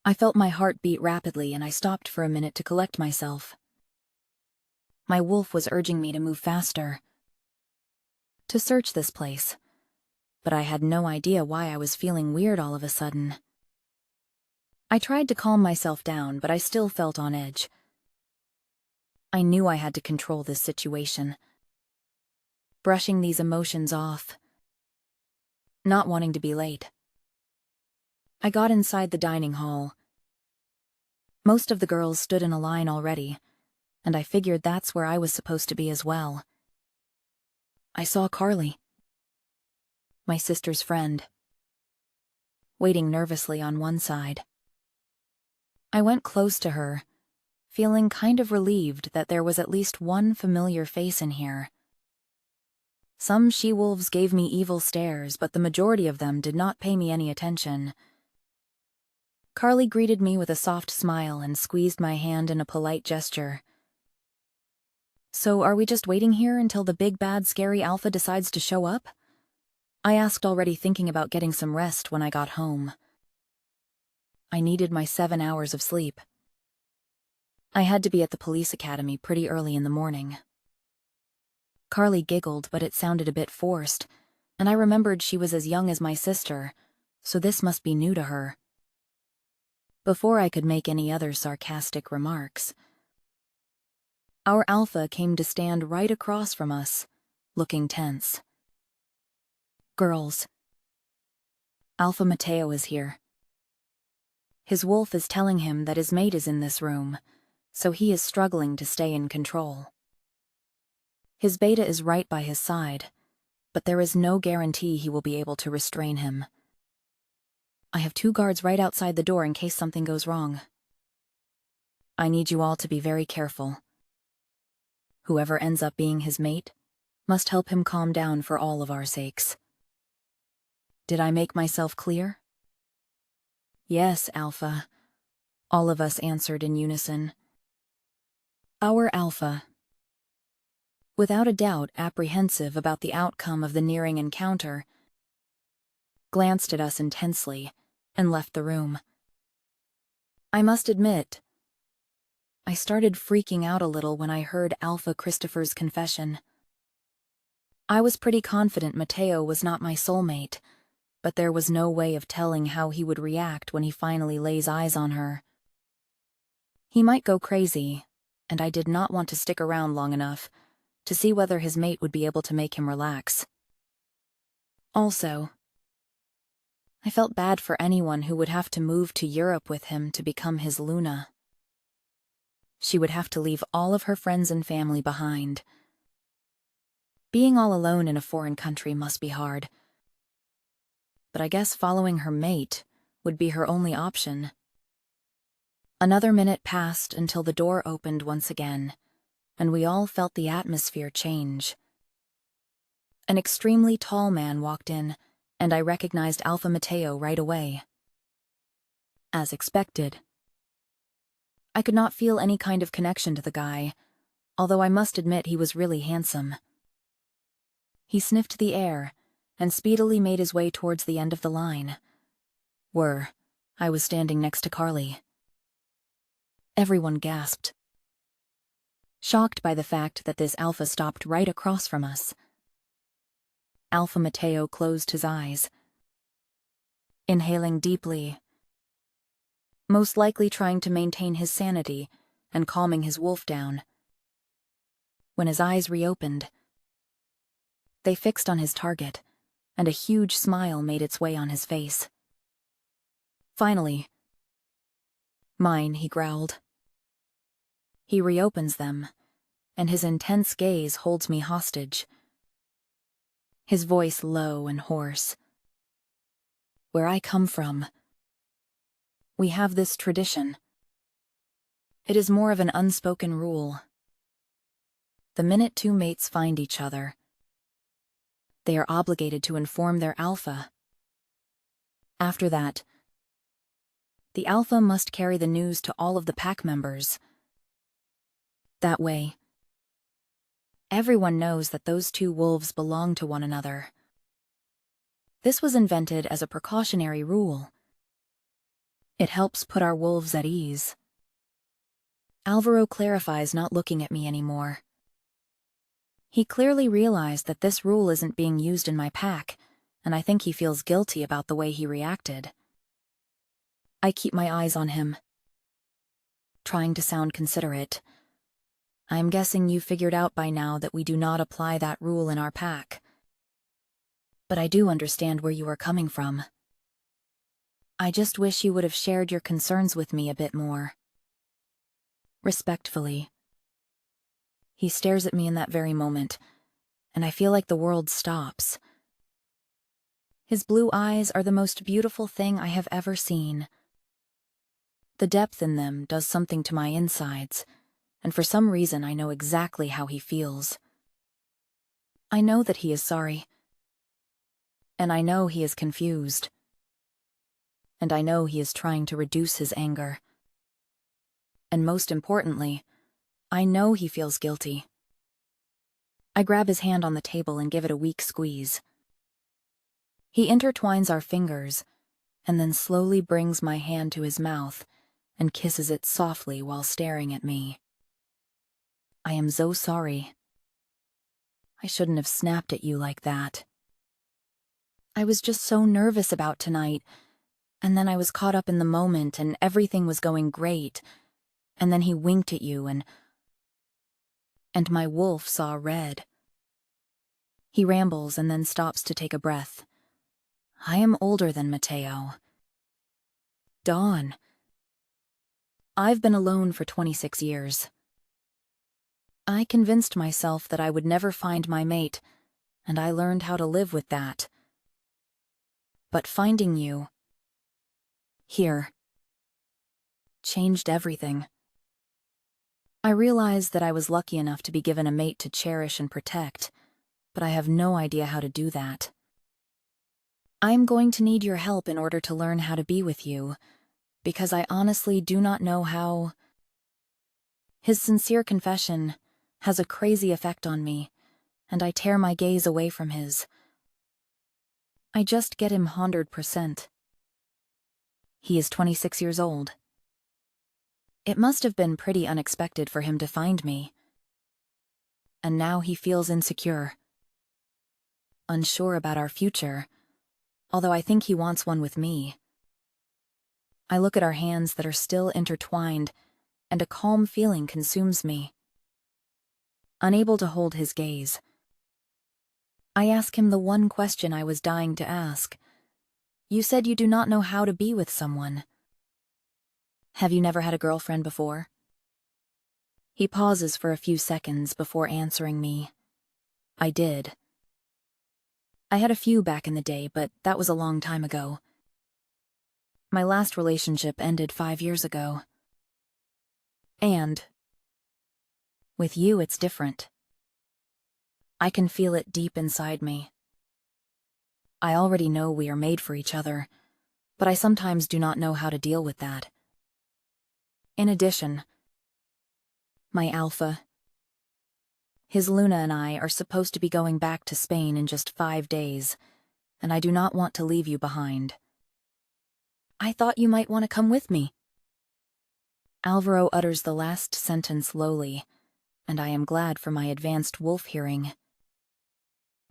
Speaker 1: I felt my heart beat rapidly and I stopped for a minute to collect myself. My wolf was urging me to move faster, to search this place, but I had no idea why I was feeling weird all of a sudden. I tried to calm myself down, but I still felt on edge. I knew I had to control this situation. Brushing these emotions off. Not wanting to be late. I got inside the dining hall. Most of the girls stood in a line already, and I figured that's where I was supposed to be as well. I saw Carly, my sister's friend, waiting nervously on one side. I went close to her, feeling kind of relieved that there was at least one familiar face in here. Some she-wolves gave me evil stares, but the majority of them did not pay me any attention. Carly greeted me with a soft smile and squeezed my hand in a polite gesture. So are we just waiting here until the big bad scary alpha decides to show up? I asked, already thinking about getting some rest when I got home. I needed my 7 hours of sleep. I had to be at the police academy pretty early in the morning. Carly giggled, but it sounded a bit forced, and I remembered she was as young as my sister, so this must be new to her. Before I could make any other sarcastic remarks, our alpha came to stand right across from us, looking tense. Girls. Alpha Mateo is here. His wolf is telling him that his mate is in this room, so he is struggling to stay in control. His beta is right by his side, but there is no guarantee he will be able to restrain him. I have 2 guards right outside the door in case something goes wrong. I need you all to be very careful. Whoever ends up being his mate must help him calm down for all of our sakes. Did I make myself clear? Yes, Alpha. All of us answered in unison. Our Alpha, without a doubt apprehensive about the outcome of the nearing encounter, glanced at us intensely and left the room. I must admit, I started freaking out a little when I heard Alpha Christopher's confession. I was pretty confident Mateo was not my soulmate, but there was no way of telling how he would react when he finally lays eyes on her. He might go crazy, and I did not want to stick around long enough to see whether his mate would be able to make him relax. Also, I felt bad for anyone who would have to move to Europe with him to become his Luna. She would have to leave all of her friends and family behind. Being all alone in a foreign country must be hard. But I guess following her mate would be her only option. Another minute passed until the door opened once again, and we all felt the atmosphere change. An extremely tall man walked in, and I recognized Alpha Mateo right away. As expected. I could not feel any kind of connection to the guy, although I must admit he was really handsome. He sniffed the air and speedily made his way towards the end of the line. I was standing next to Carly. Everyone gasped, shocked by the fact that this Alpha stopped right across from us. Alpha Mateo closed his eyes, inhaling deeply, most likely trying to maintain his sanity and calming his wolf down. When his eyes reopened, they fixed on his target, and a huge smile made its way on his face. Finally, "Mine," he growled. He reopens them, and his intense gaze holds me hostage. His voice low and hoarse. "Where I come from, we have this tradition. It is more of an unspoken rule. The minute two mates find each other, they are obligated to inform their alpha. After that, the alpha must carry the news to all of the pack members. That way, everyone knows that those two wolves belong to one another. This was invented as a precautionary rule. It helps put our wolves at ease." Alvaro clarifies, not looking at me anymore. He clearly realized that this rule isn't being used in my pack, and I think he feels guilty about the way he reacted. I keep my eyes on him, trying to sound considerate. "I'm guessing you figured out by now that we do not apply that rule in our pack. But I do understand where you are coming from. I just wish you would have shared your concerns with me a bit more." Respectfully. He stares at me in that very moment, and I feel like the world stops. His blue eyes are the most beautiful thing I have ever seen. The depth in them does something to my insides, and for some reason I know exactly how he feels. I know that he is sorry. And I know he is confused. And I know he is trying to reduce his anger. And most importantly, I know he feels guilty. I grab his hand on the table and give it a weak squeeze. He intertwines our fingers, and then slowly brings my hand to his mouth and kisses it softly while staring at me. "I am so sorry. I shouldn't have snapped at you like that. I was just so nervous about tonight, and then I was caught up in the moment and everything was going great, and then he winked at you and my wolf saw red." He rambles and then stops to take a breath. "I am older than Mateo. Dawn. I've been alone for 26 years. I convinced myself that I would never find my mate, and I learned how to live with that. But finding you here changed everything. I realized that I was lucky enough to be given a mate to cherish and protect, but I have no idea how to do that. I'm going to need your help in order to learn how to be with you, because I honestly do not know how." His sincere confession has a crazy effect on me, and I tear my gaze away from his. I just get him 100%. He is 26 years old. It must have been pretty unexpected for him to find me. And now he feels insecure, unsure about our future, although I think he wants one with me. I look at our hands that are still intertwined, and a calm feeling consumes me. Unable to hold his gaze, I ask him the one question I was dying to ask. You said you do not know how to be with someone. Have you never had a girlfriend before? He pauses for a few seconds before answering me. I did. I had a few back in the day, but that was a long time ago. My last relationship ended 5 years ago. And with you, it's different. I can feel it deep inside me. I already know we are made for each other, but I sometimes do not know how to deal with that. In addition, my alpha, his Luna and I are supposed to be going back to Spain in just 5 days, and I do not want to leave you behind. I thought you might want to come with me. Alvaro utters the last sentence lowly, and I am glad for my advanced wolf hearing.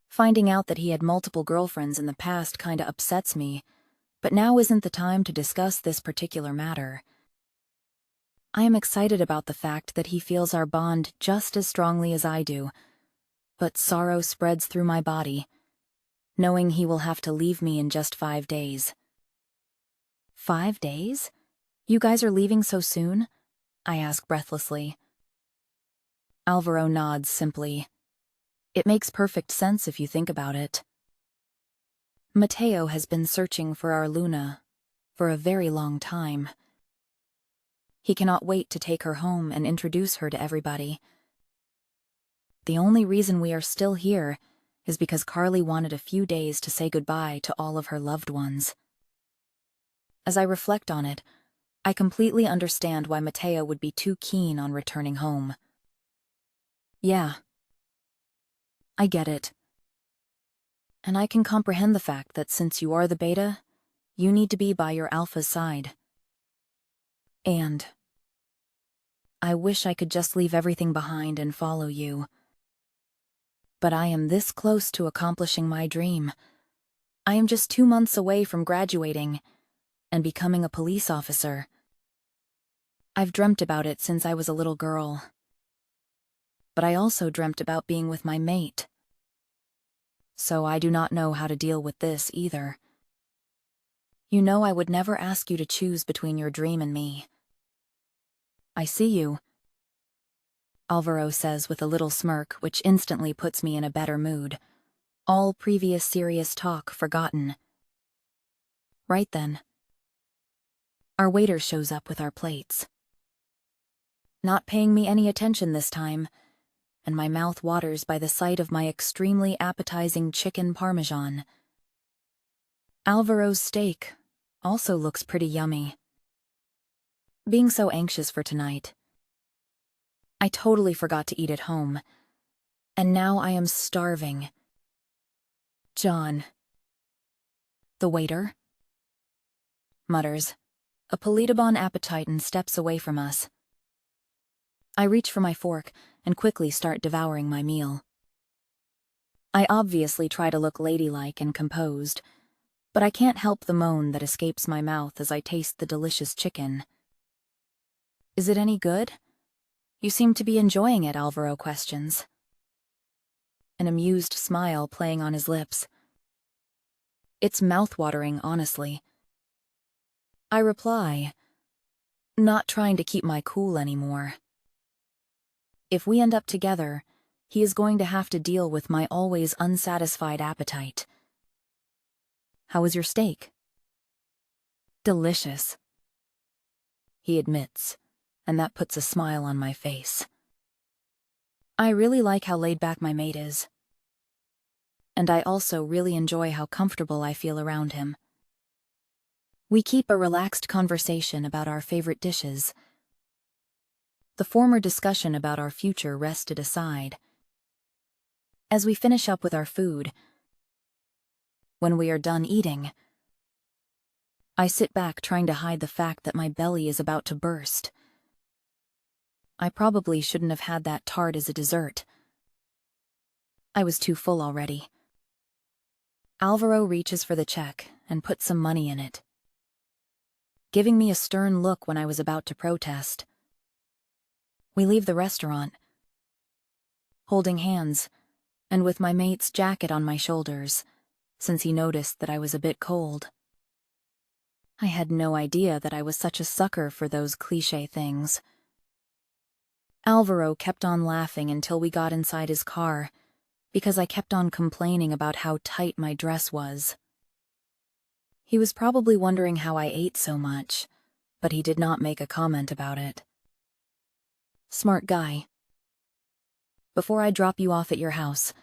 Speaker 1: Finding out that he had multiple girlfriends in the past kinda upsets me, but now isn't the time to discuss this particular matter. I am excited about the fact that he feels our bond just as strongly as I do, but sorrow spreads through my body, knowing he will have to leave me in just 5 days. 5 days? You guys are leaving so soon? I ask breathlessly. Alvaro nods simply. It makes perfect sense if you think about it. Mateo has been searching for our Luna for a very long time. He cannot wait to take her home and introduce her to everybody. The only reason we are still here is because Carly wanted a few days to say goodbye to all of her loved ones. As I reflect on it, I completely understand why Mateo would be too keen on returning home. Yeah, I get it. And I can comprehend the fact that since you are the beta, you need to be by your alpha's side. And I wish I could just leave everything behind and follow you. But I am this close to accomplishing my dream. I am just 2 months away from graduating and becoming a police officer. I've dreamt about it since I was a little girl. But I also dreamt about being with my mate. So I do not know how to deal with this either. You know I would never ask you to choose between your dream and me. I see you, Alvaro says with a little smirk which instantly puts me in a better mood. All previous serious talk forgotten. Right then. Our waiter shows up with our plates. Not paying me any attention this time, and my mouth waters by the sight of my extremely appetizing chicken parmesan. Alvaro's steak also looks pretty yummy. Being so anxious for tonight, I totally forgot to eat at home, and now I am starving. John. The waiter mutters, a Polydabon appetite, and steps away from us. I reach for my fork and quickly start devouring my meal. I obviously try to look ladylike and composed, but I can't help the moan that escapes my mouth as I taste the delicious chicken. Is it any good? You seem to be enjoying it, Alvaro questions. An amused smile playing on his lips. It's mouth-watering, honestly. I reply, not trying to keep my cool anymore. If we end up together, he is going to have to deal with my always unsatisfied appetite. How was your steak? Delicious, he admits, and that puts a smile on my face. I really like how laid back my mate is. And I also really enjoy how comfortable I feel around him. We keep a relaxed conversation about our favorite dishes. The former discussion about our future rested aside. As we finish up with our food, when we are done eating, I sit back trying to hide the fact that my belly is about to burst. I probably shouldn't have had that tart as a dessert. I was too full already. Alvaro reaches for the check and puts some money in it, giving me a stern look when I was about to protest. We leave the restaurant, holding hands, and with my mate's jacket on my shoulders, since he noticed that I was a bit cold. I had no idea that I was such a sucker for those cliché things. Alvaro kept on laughing until we got inside his car, because I kept on complaining about how tight my dress was. He was probably wondering how I ate so much, but he did not make a comment about it. Smart guy. Before I drop you off at your house,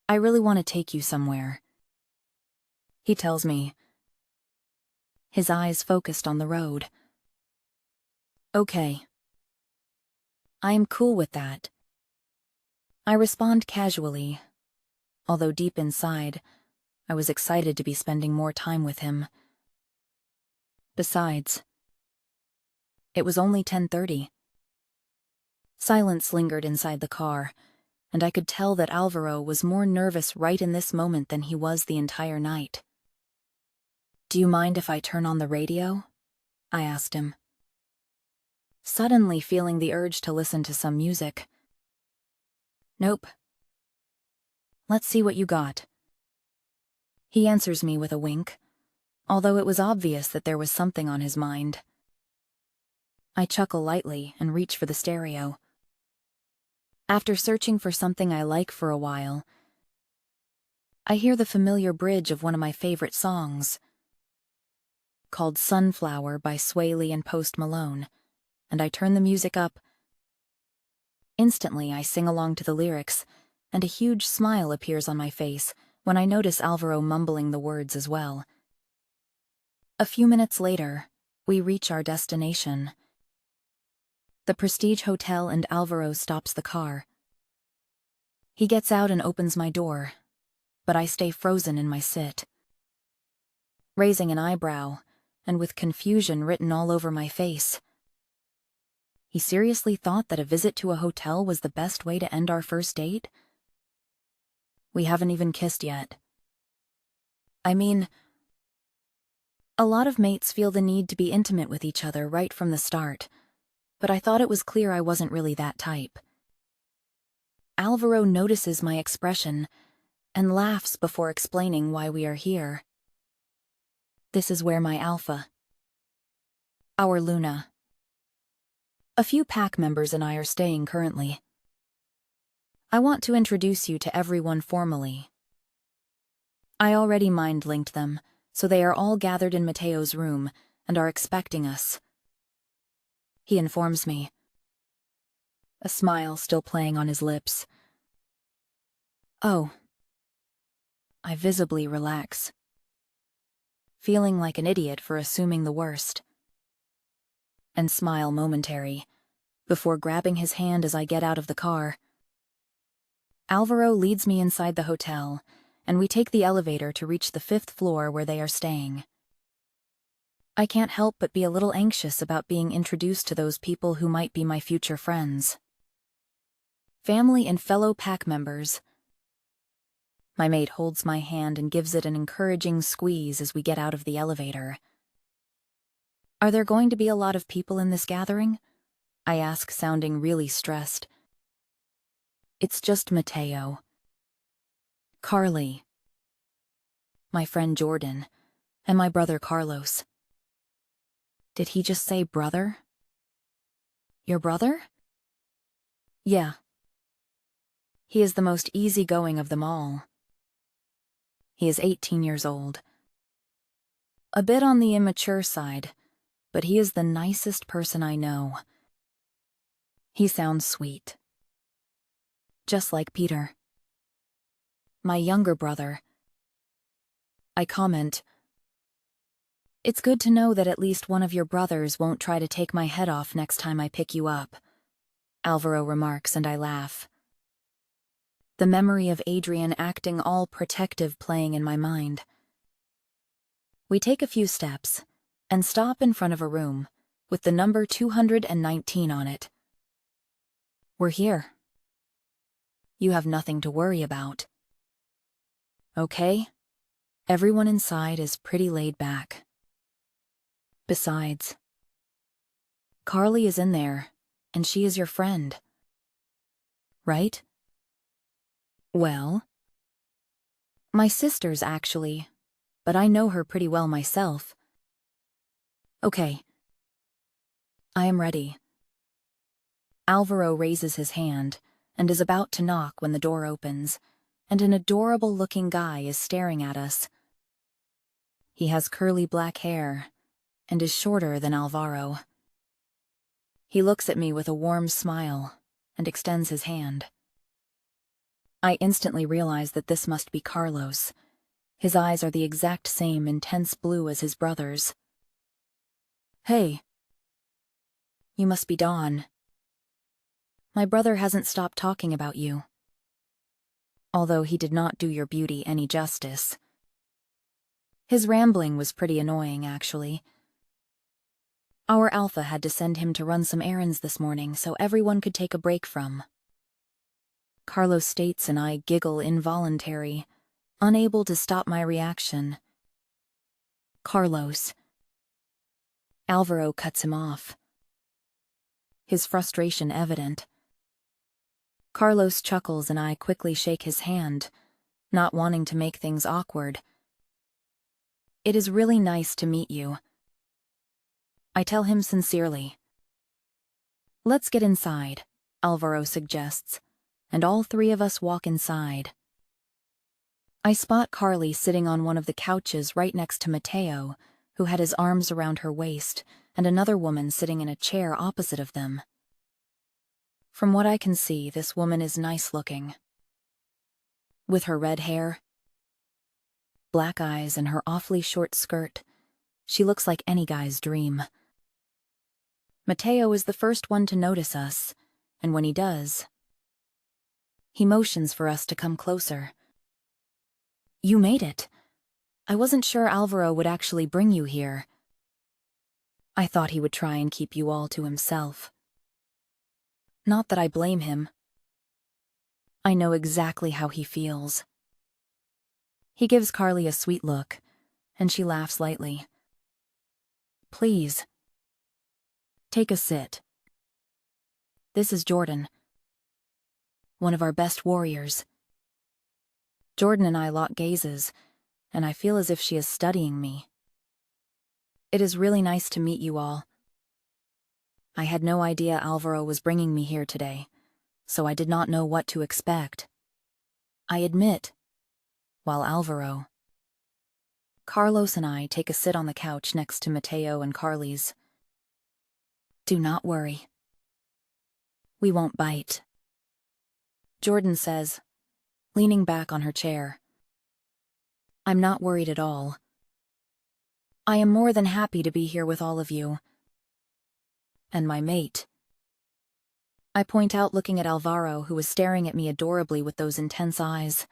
Speaker 1: I really want to take you somewhere, he tells me, his eyes focused on the road. Okay. I am cool with that. I respond casually, although deep inside, I was excited to be spending more time with him. Besides, it was only 10:30. Silence lingered inside the car, and I could tell that Alvaro was more nervous right in this moment than he was the entire night. Do you mind if I turn on the radio? I asked him, suddenly feeling the urge to listen to some music. Nope. Let's see what you got. He answers me with a wink, although it was obvious that there was something on his mind. I chuckle lightly and reach for the stereo. After searching for something I like for a while, I hear the familiar bridge of one of my favorite songs, called Sunflower by Sway Lee and Post Malone, and I turn the music up. Instantly, I sing along to the lyrics, and a huge smile appears on my face when I notice Alvaro mumbling the words as well. A few minutes later, we reach our destination, the Prestige Hotel, and Alvaro stops the car. He gets out and opens my door, but I stay frozen in my sit, raising an eyebrow and with confusion written all over my face. He seriously thought that a visit to a hotel was the best way to end our first date? We haven't even kissed yet. I mean, a lot of mates feel the need to be intimate with each other right from the start, but I thought it was clear I wasn't really that type. Alvaro notices my expression and laughs before explaining why we are here. This is where my alpha, our Luna, a few pack members and I are staying currently. I want to introduce you to everyone formally. I already mind-linked them, so they are all gathered in Mateo's room and are expecting us. He informs me, a smile still playing on his lips. Oh. I visibly relax, feeling like an idiot for assuming the worst, and smile momentary, before grabbing his hand as I get out of the car. Alvaro leads me inside the hotel, and we take the elevator to reach the 5th floor where they are staying. I can't help but be a little anxious about being introduced to those people who might be my future friends. Family and fellow pack members. My mate holds my hand and gives it an encouraging squeeze as we get out of the elevator. Are there going to be a lot of people in this gathering? I ask, sounding really stressed. It's just Mateo, Carly, my friend Jordan, and my brother Carlos. Did he just say brother? Your brother? Yeah. He is the most easygoing of them all. He is 18 years old. A bit on the immature side, but he is the nicest person I know. He sounds sweet. Just like Peter, my younger brother. I comment, "It's good to know that at least one of your brothers won't try to take my head off next time I pick you up," Alvaro remarks, and I laugh. The memory of Adrian acting all protective playing in my mind. We take a few steps and stop in front of a room with the number 219 on it. We're here. You have nothing to worry about. Okay? Everyone inside is pretty laid back. Besides, Carly is in there, and she is your friend. Right? Well, my sister's actually, but I know her pretty well myself. Okay. I am ready. Alvaro raises his hand and is about to knock when the door opens, and an adorable-looking guy is staring at us. He has curly black hair and is shorter than Alvaro. He looks at me with a warm smile and extends his hand. I instantly realize that this must be Carlos. His eyes are the exact same intense blue as his brother's. Hey. You must be Dawn. My brother hasn't stopped talking about you. Although he did not do your beauty any justice. His rambling was pretty annoying, actually. Our alpha had to send him to run some errands this morning so everyone could take a break from. Carlos states and I giggle involuntary, unable to stop my reaction. Carlos. Alvaro cuts him off. His frustration evident. Carlos chuckles and I quickly shake his hand, not wanting to make things awkward. It is really nice to meet you. I tell him sincerely. Let's get inside, Alvaro suggests, and all three of us walk inside. I spot Carly sitting on one of the couches right next to Mateo, who had his arms around her waist, and another woman sitting in a chair opposite of them. From what I can see, this woman is nice-looking. With her red hair, black eyes, and her awfully short skirt, she looks like any guy's dream. Mateo is the first one to notice us, and when he does, he motions for us to come closer. You made it. I wasn't sure Alvaro would actually bring you here. I thought he would try and keep you all to himself. Not that I blame him. I know exactly how he feels. He gives Carly a sweet look, and she laughs lightly. Please. Take a sit. This is Jordan. One of our best warriors. Jordan and I lock gazes, and I feel as if she is studying me. It is really nice to meet you all. I had no idea Alvaro was bringing me here today, so I did not know what to expect. I admit, while Alvaro, Carlos and I take a sit on the couch next to Mateo and Carly's. Do not worry. We won't bite. Jordan says, leaning back on her chair. I'm not worried at all. I am more than happy to be here with all of you. And my mate. I point out looking at Alvaro, who is staring at me adorably with those intense eyes,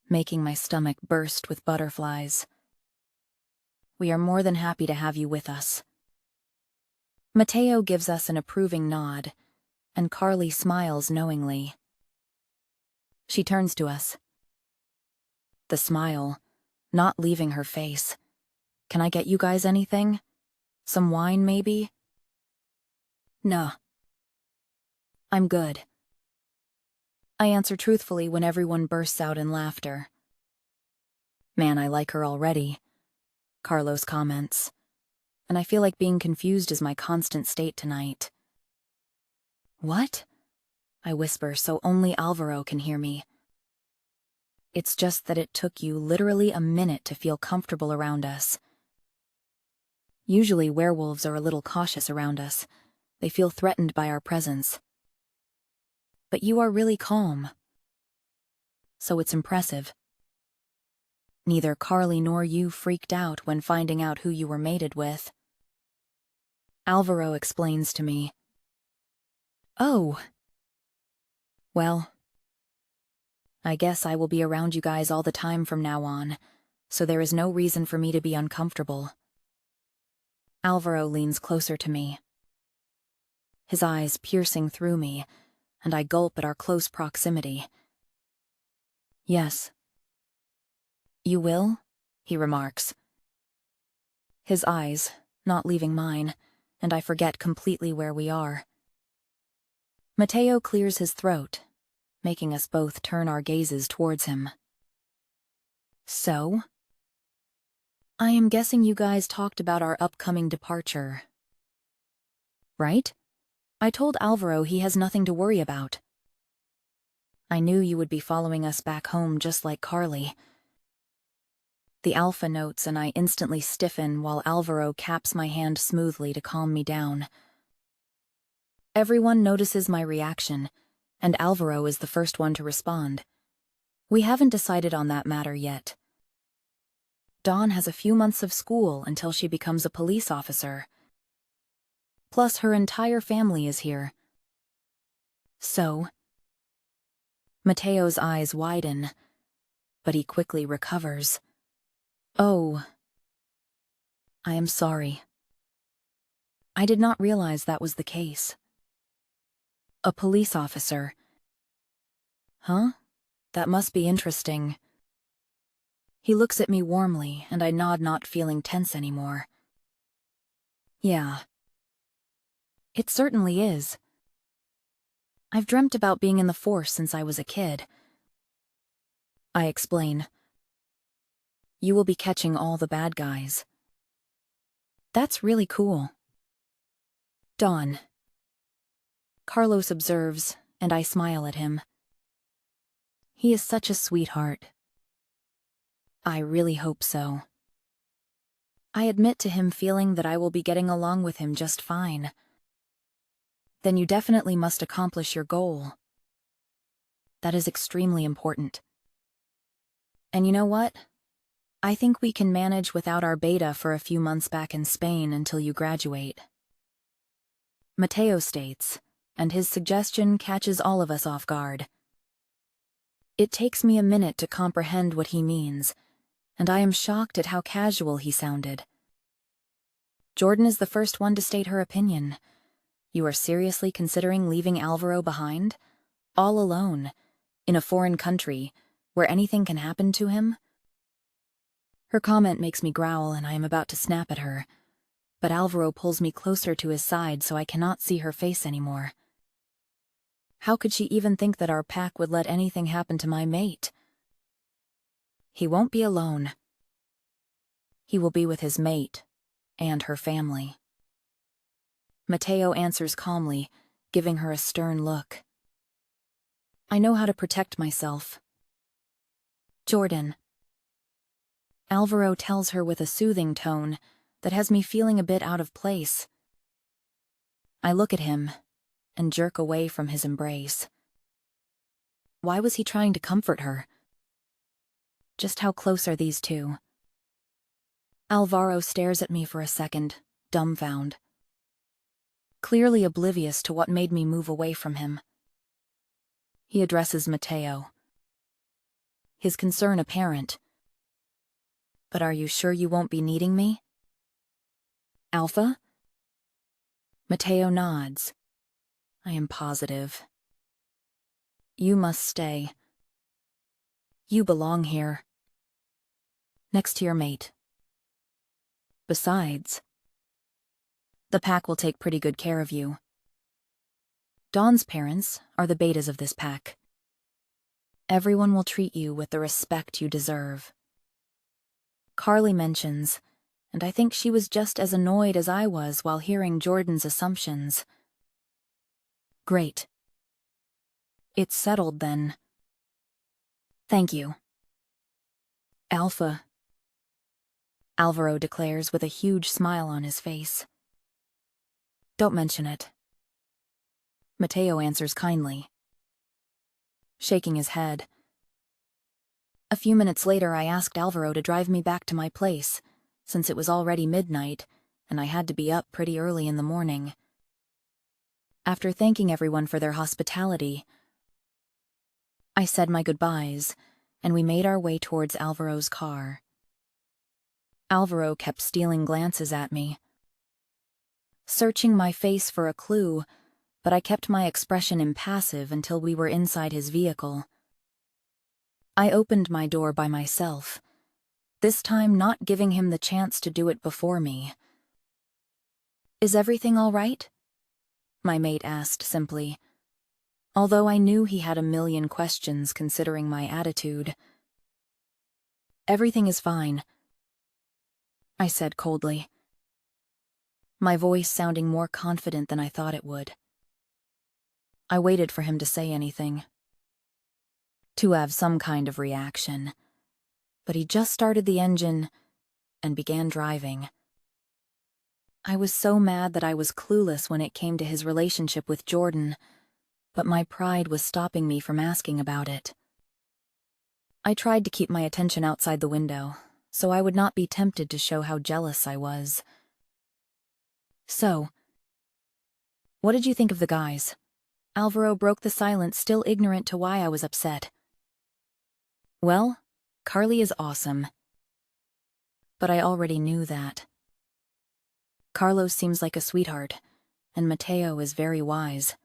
Speaker 1: making my stomach burst with butterflies. We are more than happy to have you with us. Mateo gives us an approving nod, and Carly smiles knowingly. She turns to us. The smile, not leaving her face. Can I get you guys anything? Some wine, maybe? Nah. I'm good. I answer truthfully when everyone bursts out in laughter. Man, I like her already, Carlos comments, and I feel like being confused is my constant state tonight. What? I whisper so only Alvaro can hear me. It's just that it took you literally a minute to feel comfortable around us. Usually werewolves are a little cautious around us. They feel threatened by our presence. But you are really calm. So it's impressive. Neither Carly nor you freaked out when finding out who you were mated with. Alvaro explains to me. Oh. Well, I guess I will be around you guys all the time from now on, so there is no reason for me to be uncomfortable. Alvaro leans closer to me, his eyes piercing through me, and I gulp at our close proximity. Yes. You will? He remarks. His eyes, not leaving mine, and I forget completely where we are. Mateo clears his throat, making us both turn our gazes towards him. So? I am guessing you guys talked about our upcoming departure. Right? I told Alvaro he has nothing to worry about. I knew you would be following us back home just like Carly. The alpha notes and I instantly stiffen while Alvaro caps my hand smoothly to calm me down. Everyone notices my reaction, and Alvaro is the first one to respond. We haven't decided on that matter yet. Dawn has a few months of school until she becomes a police officer. Plus, her entire family is here. So? Mateo's eyes widen, but he quickly recovers. Oh. I am sorry. I did not realize that was the case. A police officer. Huh? That must be interesting. He looks at me warmly, and I nod, not feeling tense anymore. Yeah. It certainly is. I've dreamt about being in the force since I was a kid. I explain. You will be catching all the bad guys. That's really cool. Dawn. Carlos observes, and I smile at him. He is such a sweetheart. I really hope so. I admit to him, feeling that I will be getting along with him just fine. Then you definitely must accomplish your goal. That is extremely important. And you know what? I think we can manage without our beta for a few months back in Spain until you graduate. Mateo states, and his suggestion catches all of us off guard. It takes me a minute to comprehend what he means, and I am shocked at how casual he sounded. Jordan is the first one to state her opinion. You are seriously considering leaving Alvaro behind? All alone, in a foreign country, where anything can happen to him? Her comment makes me growl, and I am about to snap at her, but Alvaro pulls me closer to his side so I cannot see her face anymore. How could she even think that our pack would let anything happen to my mate? He won't be alone. He will be with his mate and her family. Mateo answers calmly, giving her a stern look. I know how to protect myself. Jordan. Alvaro tells her with a soothing tone that has me feeling a bit out of place. I look at him and jerk away from his embrace. Why was he trying to comfort her? Just how close are these two? Alvaro stares at me for a second, dumbfounded. Clearly oblivious to what made me move away from him. He addresses Mateo. His concern apparent. But are you sure you won't be needing me? Alpha? Mateo nods. I am positive. You must stay. You belong here. Next to your mate. Besides, the pack will take pretty good care of you. Dawn's parents are the betas of this pack. Everyone will treat you with the respect you deserve. Carly mentions, and I think she was just as annoyed as I was while hearing Jordan's assumptions. Great. It's settled then. Thank you. Alpha. Alvaro declares with a huge smile on his face. Don't mention it. Mateo answers kindly, shaking his head. A few minutes later, I asked Alvaro to drive me back to my place, since it was already midnight, and I had to be up pretty early in the morning. After thanking everyone for their hospitality, I said my goodbyes, and we made our way towards Alvaro's car. Alvaro kept stealing glances at me, searching my face for a clue, but I kept my expression impassive until we were inside his vehicle. I opened my door by myself, this time not giving him the chance to do it before me. "Is everything all right?" my mate asked simply, although I knew he had a million questions considering my attitude. "Everything is fine," I said coldly, my voice sounding more confident than I thought it would. I waited for him to say anything, to have some kind of reaction, but he just started the engine and began driving. I was so mad that I was clueless when it came to his relationship with Jordan, but my pride was stopping me from asking about it. I tried to keep my attention outside the window, so I would not be tempted to show how jealous I was. "So, what did you think of the guys?" Alvaro broke the silence, still ignorant to why I was upset. "Well, Carly is awesome." But I already knew that. Carlos seems like a sweetheart, and Mateo is very wise.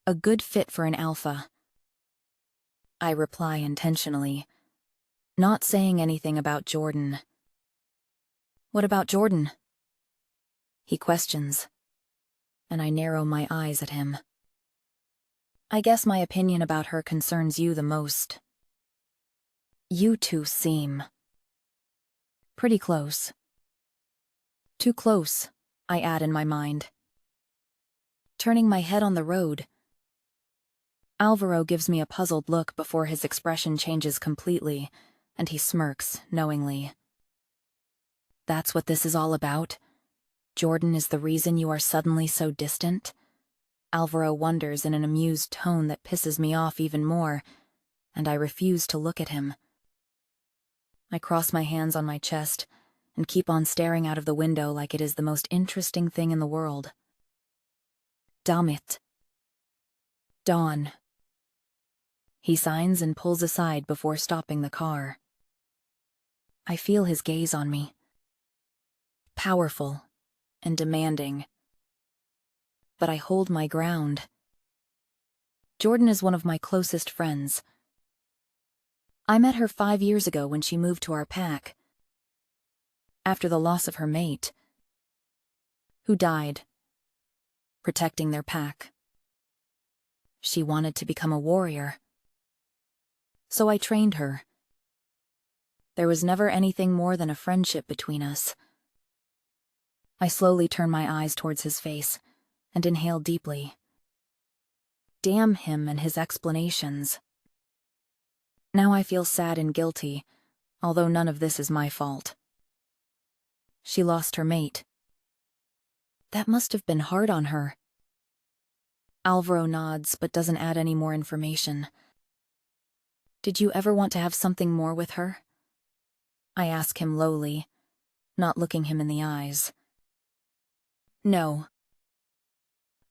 Speaker 1: A good fit for an alpha. I reply intentionally, not saying anything about Jordan. "What about Jordan?" he questions, and I narrow my eyes at him. "I guess my opinion about her concerns you the most. You two seem pretty close." "Too close," I add in my mind. Turning my head on the road, Alvaro gives me a puzzled look before his expression changes completely, and he smirks knowingly. "That's what this is all about? Jordan is the reason you are suddenly so distant?" Alvaro wonders in an amused tone that pisses me off even more, and I refuse to look at him. I cross my hands on my chest and keep on staring out of the window like it is the most interesting thing in the world. "Damn it. Dawn." He signs and pulls aside before stopping the car. I feel his gaze on me. Powerful and demanding. But I hold my ground. Jordan is one of my closest friends. I met her 5 years ago when she moved to our pack, after the loss of her mate, who died protecting their pack. She wanted to become a warrior, so I trained her. There was never anything more than a friendship between us. I slowly turn my eyes towards his face and inhale deeply. Damn him and his explanations. Now I feel sad and guilty, although none of this is my fault. She lost her mate. That must have been hard on her. Alvaro nods but doesn't add any more information. "Did you ever want to have something more with her?" I ask him lowly, not looking him in the eyes. "No.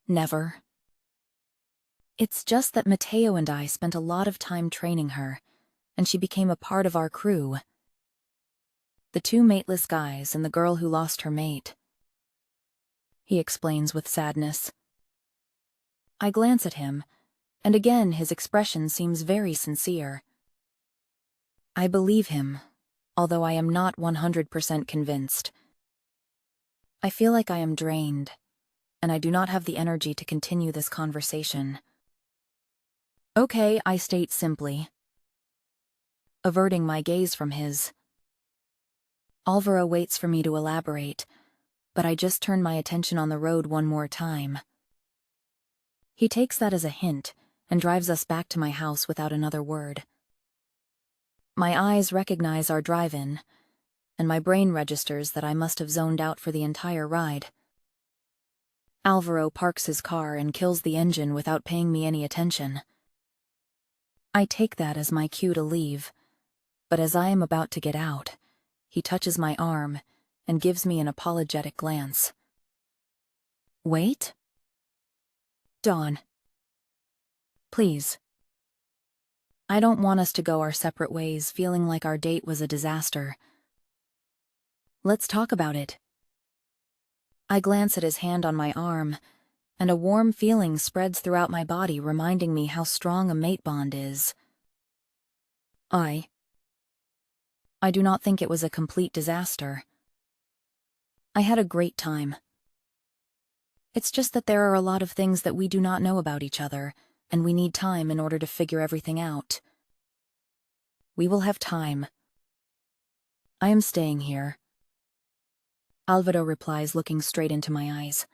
Speaker 1: Never. It's just that Mateo and I spent a lot of time training her, and she became a part of our crew. The 2 mateless guys and the girl who lost her mate," he explains with sadness. I glance at him, and again his expression seems very sincere. I believe him, although I am not 100% convinced. I feel like I am drained, and I do not have the energy to continue this conversation. "Okay," I state simply, averting my gaze from his. Alvaro waits for me to elaborate, but I just turn my attention on the road one more time. He takes that as a hint and drives us back to my house without another word. My eyes recognize our drive-in, and my brain registers that I must have zoned out for the entire ride. Alvaro parks his car and kills the engine without paying me any attention. I take that as my cue to leave, but as I am about to get out, he touches my arm and gives me an apologetic glance. "Wait? Dawn. Please. I don't want us to go our separate ways feeling like our date was a disaster. Let's talk about it." I glance at his hand on my arm, and a warm feeling spreads throughout my body, reminding me how strong a mate bond is. I I do not think it was a complete disaster. I had a great time. It's just that there are a lot of things that we do not know about each other, and we need time in order to figure everything out. We will have time. I am staying here. Alvaro replies, looking straight into my eyes.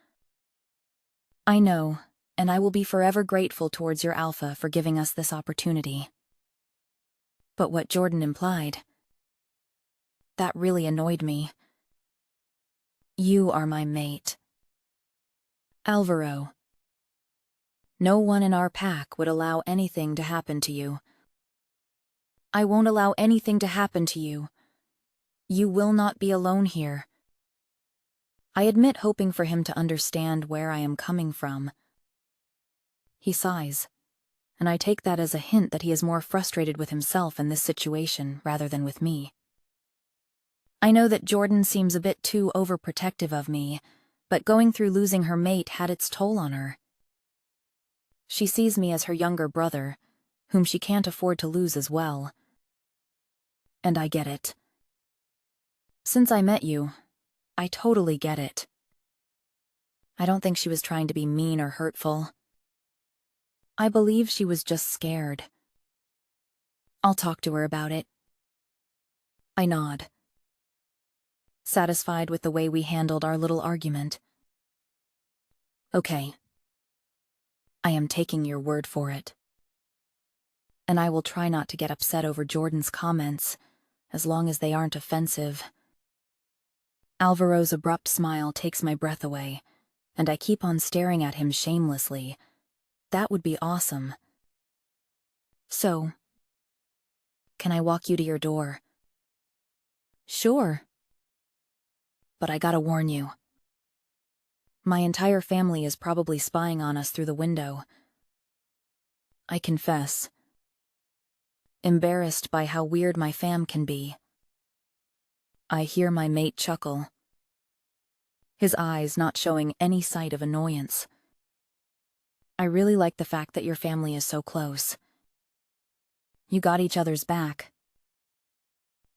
Speaker 1: I know, and I will be forever grateful towards your alpha for giving us this opportunity. But what Jordan implied, that really annoyed me. You are my mate. Alvaro. No one in our pack would allow anything to happen to you. I won't allow anything to happen to you. You will not be alone here. I admit hoping for him to understand where I am coming from. He sighs, and I take that as a hint that he is more frustrated with himself in this situation rather than with me. I know that Jordan seems a bit too overprotective of me, but going through losing her mate had its toll on her. She sees me as her younger brother, whom she can't afford to lose as well. And I get it. Since I met you, I totally get it. I don't think she was trying to be mean or hurtful. I believe she was just scared. I'll talk to her about it. I nod, satisfied with the way we handled our little argument. Okay. I am taking your word for it. And I will try not to get upset over Jordan's comments, as long as they aren't offensive. Alvaro's abrupt smile takes my breath away, and I keep on staring at him shamelessly. That would be awesome. So, can I walk you to your door? Sure. But I gotta warn you. My entire family is probably spying on us through the window. I confess. Embarrassed by how weird my fam can be. I hear my mate chuckle, his eyes not showing any sign of annoyance. I really like the fact that your family is so close. You got each other's back.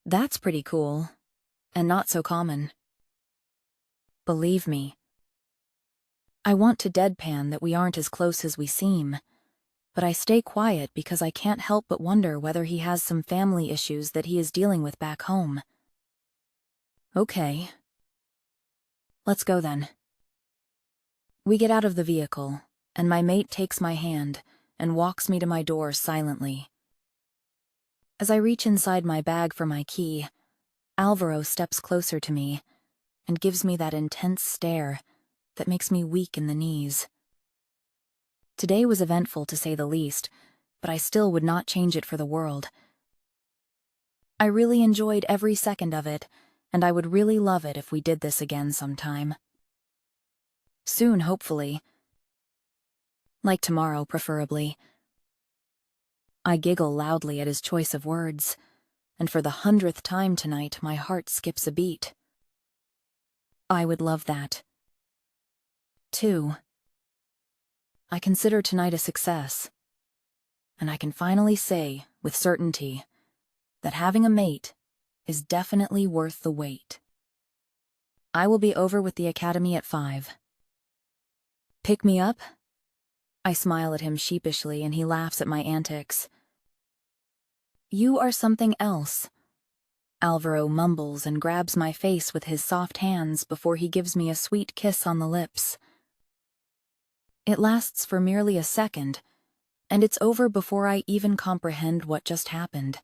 Speaker 1: That's pretty cool, and not so common. Believe me. I want to deadpan that we aren't as close as we seem, but I stay quiet because I can't help but wonder whether he has some family issues that he is dealing with back home. Okay. Let's go then. We get out of the vehicle, and my mate takes my hand and walks me to my door silently. As I reach inside my bag for my key, Alvaro steps closer to me and gives me that intense stare that makes me weak in the knees. Today was eventful to say the least, but I still would not change it for the world. I really enjoyed every second of it, and I would really love it if we did this again sometime. Soon, hopefully. Like tomorrow, preferably. I giggle loudly at his choice of words, and for the 100th time tonight, my heart skips a beat. I would love that. Too. I consider tonight a success, and I can finally say, with certainty, that having a mate is definitely worth the wait. I will be over with the academy at 5. Pick me up? I smile at him sheepishly, and he laughs at my antics. You are something else. Alvaro mumbles and grabs my face with his soft hands before he gives me a sweet kiss on the lips. It lasts for merely a second, and it's over before I even comprehend what just happened.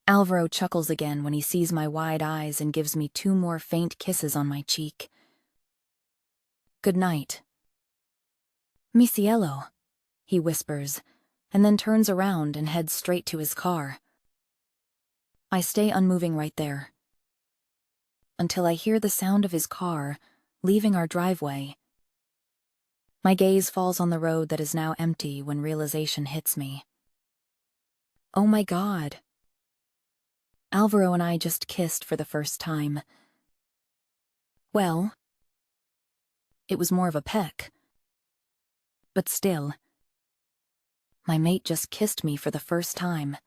Speaker 1: Alvaro chuckles again when he sees my wide eyes and gives me 2 more faint kisses on my cheek. Good night. Mi cielo, he whispers, and then turns around and heads straight to his car. I stay unmoving right there, until I hear the sound of his car leaving our driveway. My gaze falls on the road that is now empty when realization hits me. Oh my God. Alvaro and I just kissed for the first time. Well, it was more of a peck. But still, my mate just kissed me for the first time.